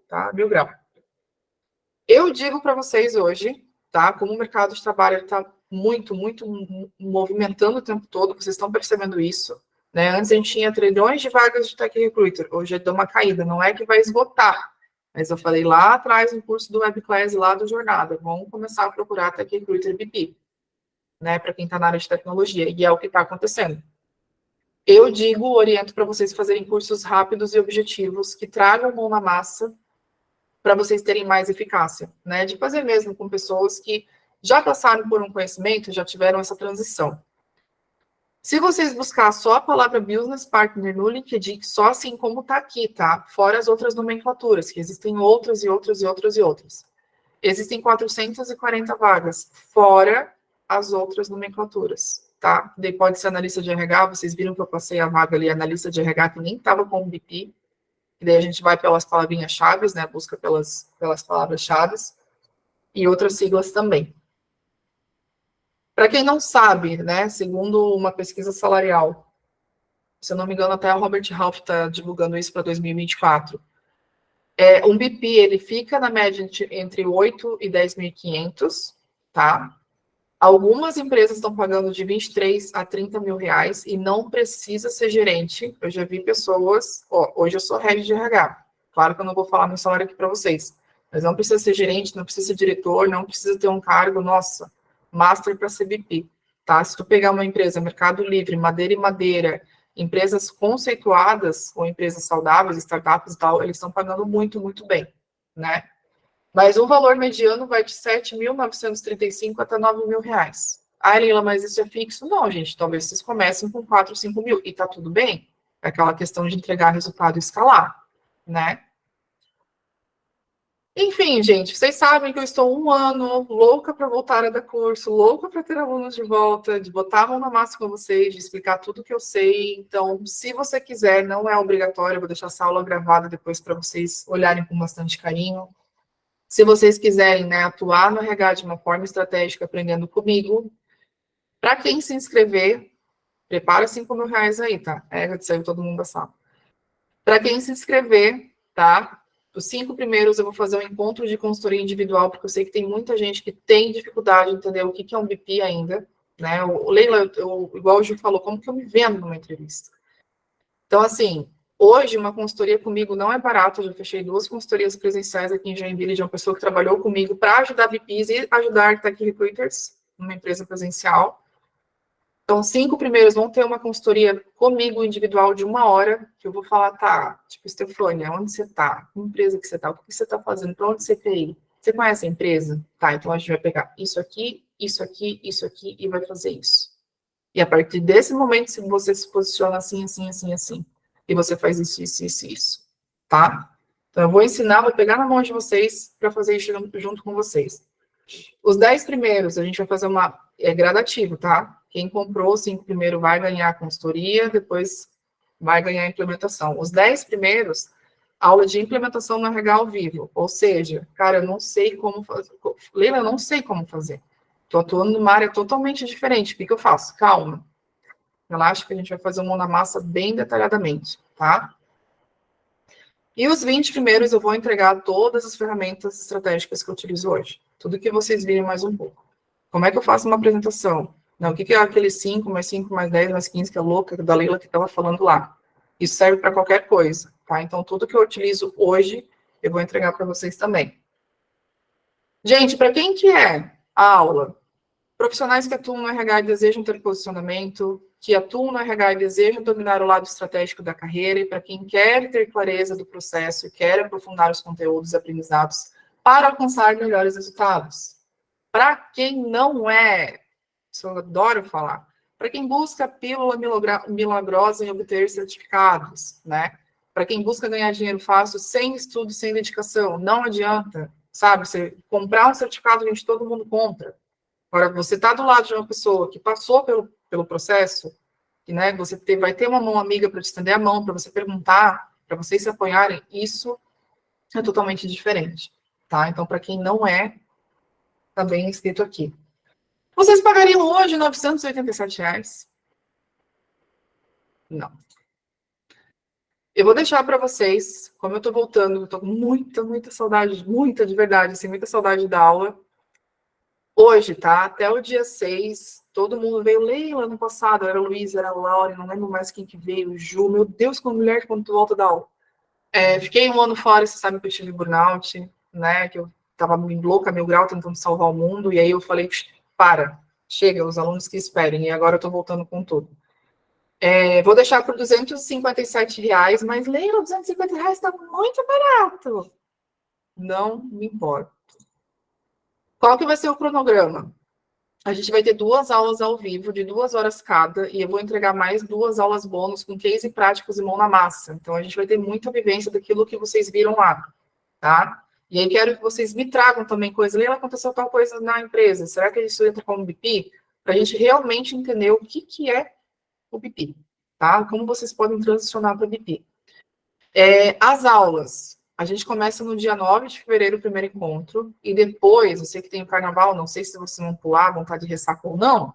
tá? 1000 graus. Eu digo para vocês hoje, tá? Como o mercado de trabalho está muito movimentando o tempo todo, vocês estão percebendo isso, né? Antes a gente tinha trilhões de vagas de Tech Recruiter, hoje deu uma caída, não é que vai esgotar, mas eu falei lá atrás no curso do Webclass lá do Jornada, vamos começar a procurar Tech Recruiter BP, né, para quem está na área de tecnologia, e é o que está acontecendo. Eu oriento para vocês fazerem cursos rápidos e objetivos, que tragam mão na massa, para vocês terem mais eficácia, né, de fazer mesmo com pessoas que já passaram por um conhecimento, já tiveram essa transição. Se vocês buscar só a palavra Business Partner no LinkedIn, só assim como está aqui, tá? Fora as outras nomenclaturas, que existem outras. Existem 440 vagas, fora as outras nomenclaturas, tá? Daí pode ser analista de RH, vocês viram que eu passei a vaga ali, analista de RH, que nem estava com o BP, e daí a gente vai pelas palavrinhas-chave, né? Busca pelas palavras-chave, e outras siglas também. Para quem não sabe, né, segundo uma pesquisa salarial, se eu não me engano, até o Robert Half está divulgando isso para 2024, um BP, ele fica na média entre 8 e 10.500, tá? Algumas empresas estão pagando de 23 a 30 mil reais e não precisa ser gerente. Eu já vi pessoas, hoje eu sou head de RH, claro que eu não vou falar meu salário aqui para vocês, mas não precisa ser gerente, não precisa ser diretor, não precisa ter um cargo, nossa, master para ser BP, tá? Se tu pegar uma empresa, Mercado Livre, Madeira e Madeira, empresas conceituadas ou empresas saudáveis, startups e tal, eles estão pagando muito bem, né? Mas o valor mediano vai de 7.935 até 9 mil reais. Ah, Leila, mas isso é fixo? Não, gente, talvez vocês comecem com 4, 5 mil, e tá tudo bem. É aquela questão de entregar resultado e escalar, né? Enfim, gente, vocês sabem que eu estou 1 ano louca para voltar a dar curso, louca para ter alunos de volta, de botar a mão na massa com vocês, de explicar tudo que eu sei. Então, se você quiser, não é obrigatório, eu vou deixar essa aula gravada depois para vocês olharem com bastante carinho. Se vocês quiserem, né, atuar no RH de uma forma estratégica, aprendendo comigo, para quem se inscrever, prepara 5 mil reais aí, tá? De sair todo mundo da sala. Para quem se inscrever, tá? Os 5 primeiros eu vou fazer um encontro de consultoria individual, porque eu sei que tem muita gente que tem dificuldade de entender o que é um BP ainda, né? O Leila, igual o Gil falou, como que eu me vendo numa entrevista? Então, assim, hoje uma consultoria comigo não é barato, eu já fechei 2 consultorias presenciais aqui em Joinville de uma pessoa que trabalhou comigo para ajudar VPs e ajudar Tech Recruiters, numa empresa presencial. Então, 5 primeiros vão ter uma consultoria comigo individual de 1 hora, que eu vou falar, tá, tipo, Stefânia, onde você tá? Que empresa que você tá? O que você tá fazendo? Para onde você quer ir? Você conhece a empresa? Tá, então a gente vai pegar isso aqui, isso aqui, isso aqui e vai fazer isso. E a partir desse momento, se você se posiciona assim, assim, assim, assim, e você faz isso, isso, isso, isso, tá? Então, eu vou ensinar, vou pegar na mão de vocês para fazer isso junto com vocês. Os 10 primeiros, a gente vai fazer gradativo, tá? Quem comprou os 5 primeiros vai ganhar a consultoria, depois vai ganhar a implementação. Os 10 primeiros, aula de implementação no RH ao vivo. Ou seja, cara, eu não sei como fazer. Leila, eu não sei como fazer. Estou atuando numa área totalmente diferente. O que eu faço? Calma. Relaxa que a gente vai fazer um mão na massa bem detalhadamente, tá? E os 20 primeiros eu vou entregar todas as ferramentas estratégicas que eu utilizo hoje. Tudo que vocês virem mais um pouco. Como é que eu faço uma apresentação? Não, o que é aquele 5, mais 5, mais 10, mais 15, que é louca, da Leila que estava falando lá. Isso serve para qualquer coisa, tá? Então, tudo que eu utilizo hoje, eu vou entregar para vocês também. Gente, para quem que é a aula? Profissionais que atuam no RH e desejam ter posicionamento, que atuam no RH e desejam dominar o lado estratégico da carreira, e para quem quer ter clareza do processo e quer aprofundar os conteúdos aprendizados para alcançar melhores resultados. Para quem não é, isso eu adoro falar, para quem busca a pílula milagrosa em obter certificados, né? Para quem busca ganhar dinheiro fácil, sem estudo, sem dedicação, não adianta, sabe? Você comprar um certificado, gente, todo mundo compra. Agora, você está do lado de uma pessoa que passou pelo processo, e, né, você vai ter uma mão amiga para te estender a mão, para você perguntar, para vocês se apoiarem, isso é totalmente diferente, tá? Então, para quem não é, está bem escrito aqui. Vocês pagariam hoje R$ 987? Não. Eu vou deixar para vocês, como eu estou voltando, eu estou com muita saudade, muita de verdade, assim, muita saudade da aula. Hoje, tá? Até o dia 6, todo mundo veio. Leila, ano passado, era a Luísa, era a Laura, não lembro mais quem que veio, o Ju. Meu Deus, como mulher, quando tu volta da aula. Fiquei 1 ano fora, você sabe que eu tive burnout, né? Que eu tava louca, 1000 grau, tentando salvar o mundo. E aí eu falei, chega, os alunos que esperem. E agora eu tô voltando com tudo. Vou deixar por R$257, mas Leila, R$250 tá muito barato. Não me importa. Qual que vai ser o cronograma? A gente vai ter 2 aulas ao vivo, de 2 horas cada, e eu vou entregar mais 2 aulas bônus com case práticos e mão na massa. Então, a gente vai ter muita vivência daquilo que vocês viram lá, tá? E aí, quero que vocês me tragam também coisas. Leila, aconteceu tal coisa na empresa. Será que isso entra como BP? Para a gente realmente entender o que é o BP, tá? Como vocês podem transicionar para BP. As aulas. A gente começa no dia 9 de fevereiro, o primeiro encontro, e depois, eu sei que tem o carnaval, não sei se vocês vão pular, vão estar de ressaca ou não,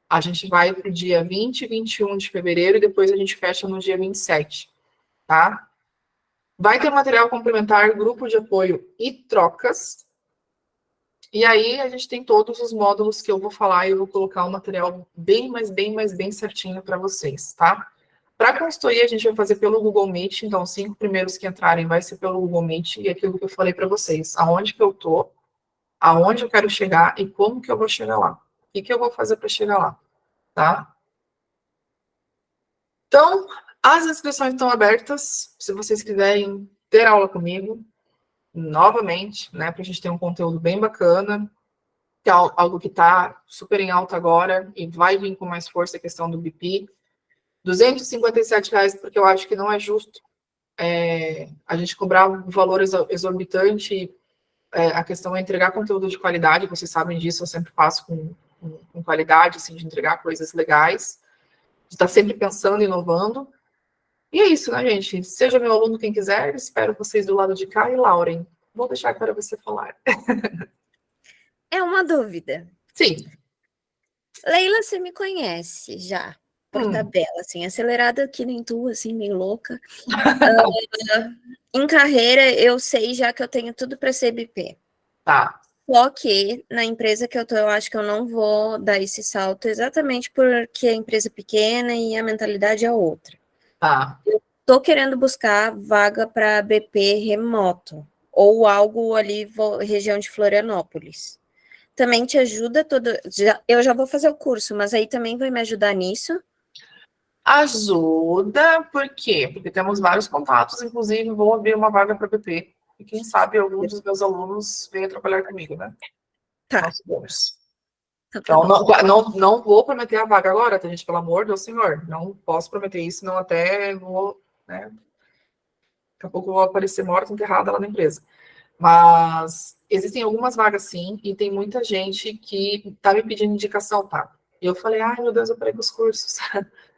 a gente vai para o dia 20 e 21 de fevereiro, e depois a gente fecha no dia 27, tá? Vai ter material complementar, grupo de apoio e trocas, e aí a gente tem todos os módulos que eu vou falar, e eu vou colocar o material bem certinho para vocês, tá? Para a consultoria, a gente vai fazer pelo Google Meet, então os 5 primeiros que entrarem vai ser pelo Google Meet, e aquilo que eu falei para vocês, aonde que eu tô, aonde eu quero chegar e como que eu vou chegar lá. O que eu vou fazer para chegar lá, tá? Então, as inscrições estão abertas, se vocês quiserem ter aula comigo, novamente, né, para a gente ter um conteúdo bem bacana, que é algo que está super em alta agora, e vai vir com mais força a questão do BP, R$257, porque eu acho que não é justo a gente cobrar um valor exorbitante. A questão é entregar conteúdo de qualidade, vocês sabem disso, eu sempre faço com qualidade, assim, de entregar coisas legais, de estar sempre pensando e inovando. E é isso, né, gente? Seja meu aluno quem quiser, espero vocês do lado de cá. E Lauren, vou deixar para você falar.
É uma dúvida.
Sim.
Leila, você me conhece já, por tabela, assim, acelerada que nem tu, assim, meio louca. Em carreira, eu sei já que eu tenho tudo para ser BP.
Tá.
Só que na empresa que eu tô, eu acho que eu não vou dar esse salto exatamente porque a empresa é pequena e a mentalidade é outra.
Tá.
Tô querendo buscar vaga para BP remoto ou algo ali, região de Florianópolis. Também te ajuda todo. Eu já vou fazer o curso, mas aí também vai me ajudar nisso.
Ajuda, por quê? Porque temos vários contatos, inclusive vou abrir uma vaga para BP. E quem sabe algum dos meus alunos venha trabalhar comigo, né?
Tá.
Nosso bônus.
Tá
Então,
bom.
não vou prometer a vaga agora, tá, gente? Pelo amor do Senhor. Não posso prometer isso, não até vou, né? Daqui a pouco eu vou aparecer morta, enterrada lá na empresa. Mas existem algumas vagas, sim, e tem muita gente que tá me pedindo indicação, tá? E eu falei, ai, meu Deus, eu parei com os cursos.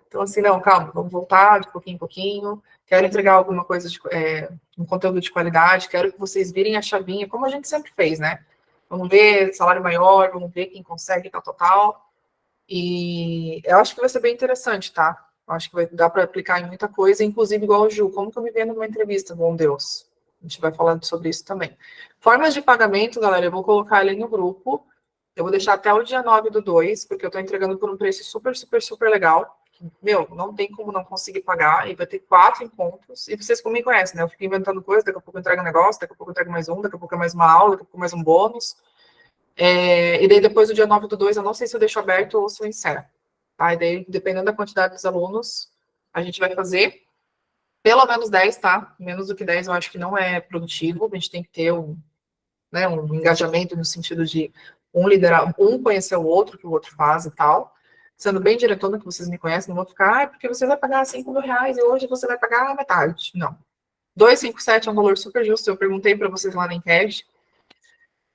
Então, assim, não, calma, vamos voltar de pouquinho em pouquinho. Quero entregar alguma coisa, um conteúdo de qualidade, quero que vocês virem a chavinha, como a gente sempre fez, né? Vamos ver salário maior, vamos ver quem consegue, tal, total. E eu acho que vai ser bem interessante, tá? Eu acho que vai dar para aplicar em muita coisa, inclusive igual o Ju, como que eu me vendo numa entrevista, bom Deus. A gente vai falar sobre isso também. Formas de pagamento, galera, eu vou colocar ali no grupo. Eu vou deixar até o dia 9/2, porque eu estou entregando por um preço super, super, super legal. Meu, não tem como não conseguir pagar, e vai ter 4 encontros. E vocês como me conhecem, né? Eu fico inventando coisa, daqui a pouco eu entrego um negócio, daqui a pouco eu entrego mais um, daqui a pouco é mais uma aula, daqui a pouco mais um bônus. E daí depois do dia 9/2, eu não sei se eu deixo aberto ou se eu encerro. Tá? E daí, dependendo da quantidade dos alunos, a gente vai fazer pelo menos 10, tá? Menos do que 10 eu acho que não é produtivo, a gente tem que ter um engajamento no sentido de um liderar, um conhecer o outro, que o outro faz e tal. Sendo bem diretona, que vocês me conhecem, não vou ficar, porque você vai pagar 5 mil reais e hoje você vai pagar a metade. Não. 257 é um valor super justo, eu perguntei para vocês lá na enquete.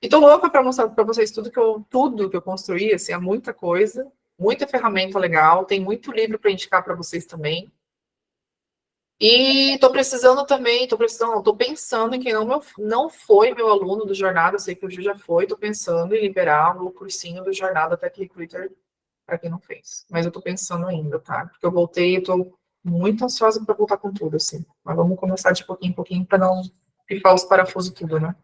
E tô louca para mostrar para vocês tudo que eu construí, assim, é muita coisa, muita ferramenta legal, tem muito livro para indicar para vocês também. E tô pensando em quem não foi meu aluno do Jornada, eu sei que o Gil já foi, tô pensando em liberar o cursinho do Jornada Tech Recruiter para quem não fez. Mas eu tô pensando ainda, tá? Porque eu voltei, eu tô muito ansiosa para voltar com tudo, assim. Mas vamos começar de pouquinho em pouquinho para não pifar os parafusos tudo, né?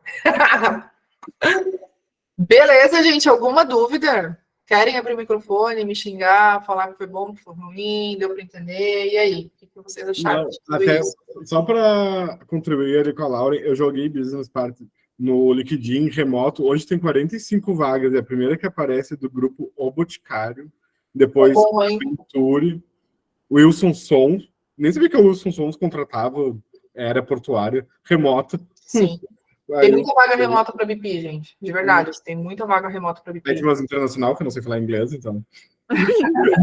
Beleza, gente, alguma dúvida? Querem abrir o microfone, me xingar, falar que foi bom, que foi ruim, deu para entender? E aí, o que vocês acharam?
Não, até só para contribuir ali com a Laura, eu joguei Business Party no LinkedIn remoto. Hoje tem 45 vagas. É a primeira que aparece do grupo O Boticário. Depois, Venturi, Wilson Sons. Nem sabia que o Wilson Sons contratava, era portuária, remota.
Sim. Tem muita vaga remota para BP, gente. De verdade, tem muita vaga remota para BP.
Aí tem umas internacional, que eu não sei falar inglês, então.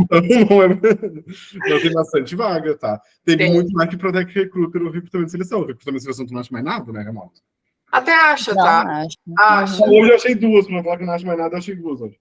Não, tem bastante vaga, tá? Tem muito mais que Protect Recruiter ou recrutamento de seleção. Recrutamento de seleção tu não acha mais nada, né, remoto?
Até acha,
Não,
tá?
acho.
Hoje eu achei duas, pra não falar que eu não acho mais nada, eu achei duas hoje.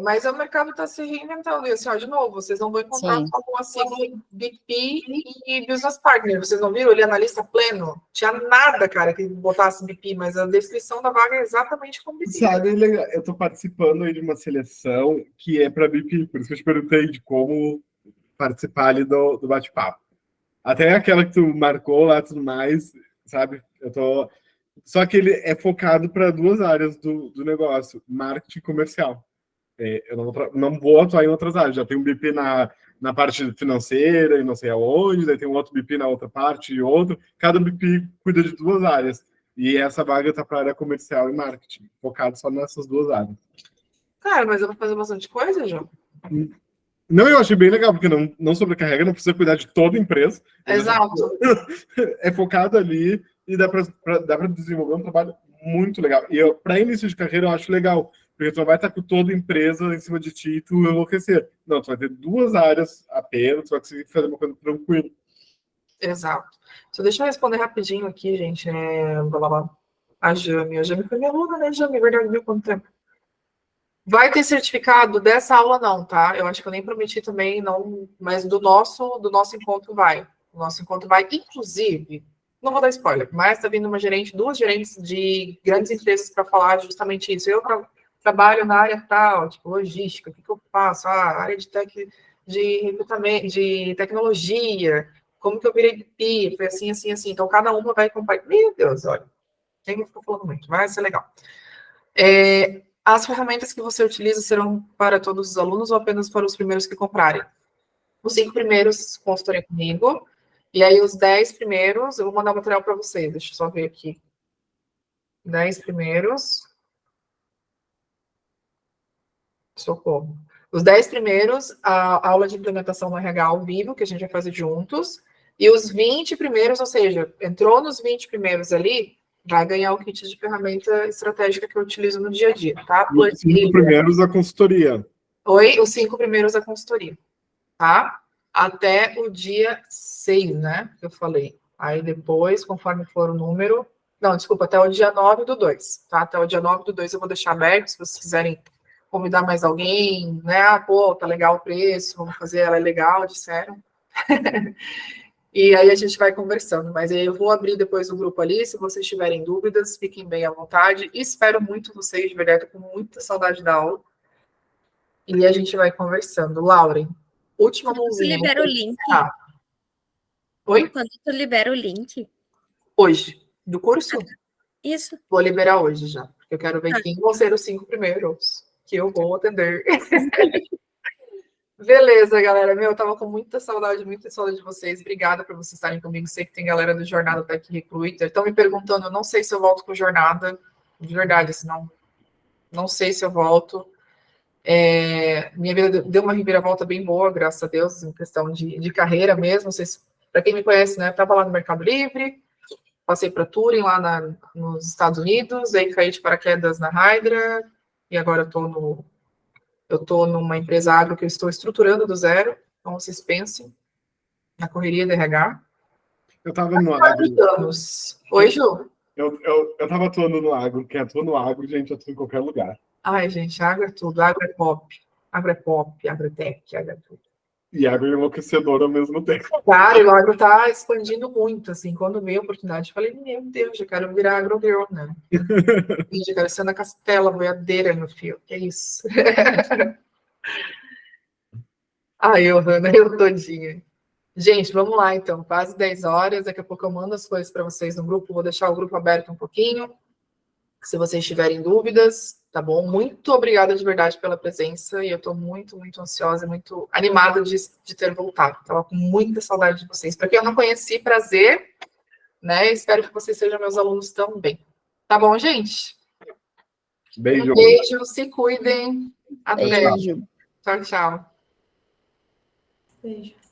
Mas o mercado está se reinventando. E assim, ó, de novo, vocês não vão encontrar só com a sigla BP e Business Partner. Vocês não viram? Ele analista pleno. Tinha nada, cara, que botasse BP, mas a descrição da vaga é exatamente como BP.
Sabe, eu tô participando aí de uma seleção que é para BP, por isso que eu te perguntei de como participar ali do bate-papo. Até aquela que tu marcou lá e tudo mais, sabe? Só que ele é focado para duas áreas do negócio, marketing e comercial. Eu não vou atuar em outras áreas. Já tem um BP na parte financeira e não sei aonde, daí tem um outro BP na outra parte e outro. Cada BP cuida de duas áreas. E essa vaga está para a área comercial e marketing, focado só nessas duas áreas.
Cara, mas eu vou fazer bastante coisa, João.
Não, eu achei bem legal, porque não sobrecarrega, não precisa cuidar de toda a empresa.
Exato.
É focado ali e dá para desenvolver um trabalho muito legal. E para início de carreira eu acho legal, porque tu não vai estar com toda a empresa em cima de ti e tu enlouquecer. Não, tu vai ter duas áreas apenas, tu vai conseguir fazer uma coisa tranquila.
Exato. Só deixa eu responder rapidinho aqui, gente. A Jami foi minha aluna, né, Jami? Verdade, viu quanto tempo? Vai ter certificado dessa aula não, tá? Eu acho que eu nem prometi também, não, mas do nosso encontro vai. O nosso encontro vai, inclusive, não vou dar spoiler, mas tá vindo duas gerentes de grandes empresas para falar justamente isso. Eu trabalho na área tal, tipo logística, o que eu faço? Área de recrutamento, de tecnologia, como que eu virei BP, foi assim. Então, cada uma vai compartilhar. Meu Deus, olha, nem vou ficar falando muito, vai ser legal. As ferramentas que você utiliza serão para todos os alunos ou apenas para os primeiros que comprarem? Os 5 primeiros consultorem comigo, e aí os 10 primeiros, eu vou mandar o material para vocês, deixa eu só ver aqui. 10 primeiros. Socorro. Os 10 primeiros, a aula de implementação no RH ao vivo, que a gente vai fazer juntos, e os 20 primeiros, ou seja, entrou nos 20 primeiros ali, vai ganhar o kit de ferramenta estratégica que eu utilizo no dia a dia, tá?
E os 5 primeiros a consultoria.
Oi, os 5 primeiros a consultoria, tá? Até o dia 6, né? Que eu falei. Aí depois, conforme for o número. Não, desculpa, até o dia 9/2, tá? Até o dia 9/2 eu vou deixar aberto, se vocês quiserem convidar mais alguém, né? Ah, pô, tá legal o preço, vamos fazer, ela é legal, disseram. E aí a gente vai conversando, mas aí eu vou abrir depois o grupo ali, se vocês tiverem dúvidas, fiquem bem à vontade, e espero muito vocês, de verdade, tô com muita saudade da aula, e a gente vai conversando. Lauren, última
Quando tu
mãozinha.
libera o link?
Oi?
Quando tu libera o link?
Hoje, do curso?
Isso.
Vou liberar hoje já, porque eu quero ver quem vão ser os 5 primeiros que eu vou atender. Beleza, galera. Eu tava com muita saudade de vocês. Obrigada por vocês estarem comigo. Sei que tem galera do Jornada Tech Recruiter. Estão me perguntando, eu não sei se eu volto com Jornada. De verdade, assim, não sei se eu volto. Minha vida deu uma reviravolta bem boa, graças a Deus, em questão de carreira mesmo. Para quem me conhece, né? Estava lá no Mercado Livre, passei para Turing lá nos Estados Unidos, aí caí de paraquedas na Hydra, e agora eu estou numa empresa agro que eu estou estruturando do zero, então vocês pensem na correria de RH.
Eu estava no agro.
Anos. Oi, Ju?
Eu estava atuando no agro. Quem atua no agro, gente, atua em qualquer lugar.
Ai, gente, agro é tudo. Agro é pop. Agro é pop, agro é tech, agro é tudo.
E agro é enlouquecedor ao mesmo tempo.
Cara, o agro está expandindo muito, assim. Quando veio a oportunidade, eu falei, meu Deus, já quero virar agrogirl, né? Já quero ser na Castela, boiadeira, meu filho. Que é isso? Ai, eu todinha. Gente, vamos lá, então. Quase 10 horas. Daqui a pouco eu mando as coisas para vocês no grupo. Vou deixar o grupo aberto um pouquinho. Se vocês tiverem dúvidas, tá bom? Muito obrigada de verdade pela presença. E eu estou muito, muito ansiosa, muito animada de ter voltado. Estava com muita saudade de vocês. Para quem eu não conheci, prazer, né? Espero que vocês sejam meus alunos também. Tá bom, gente?
Beijo.
Um beijo, se cuidem. Até.
Beijo.
Tchau, tchau.
Beijo.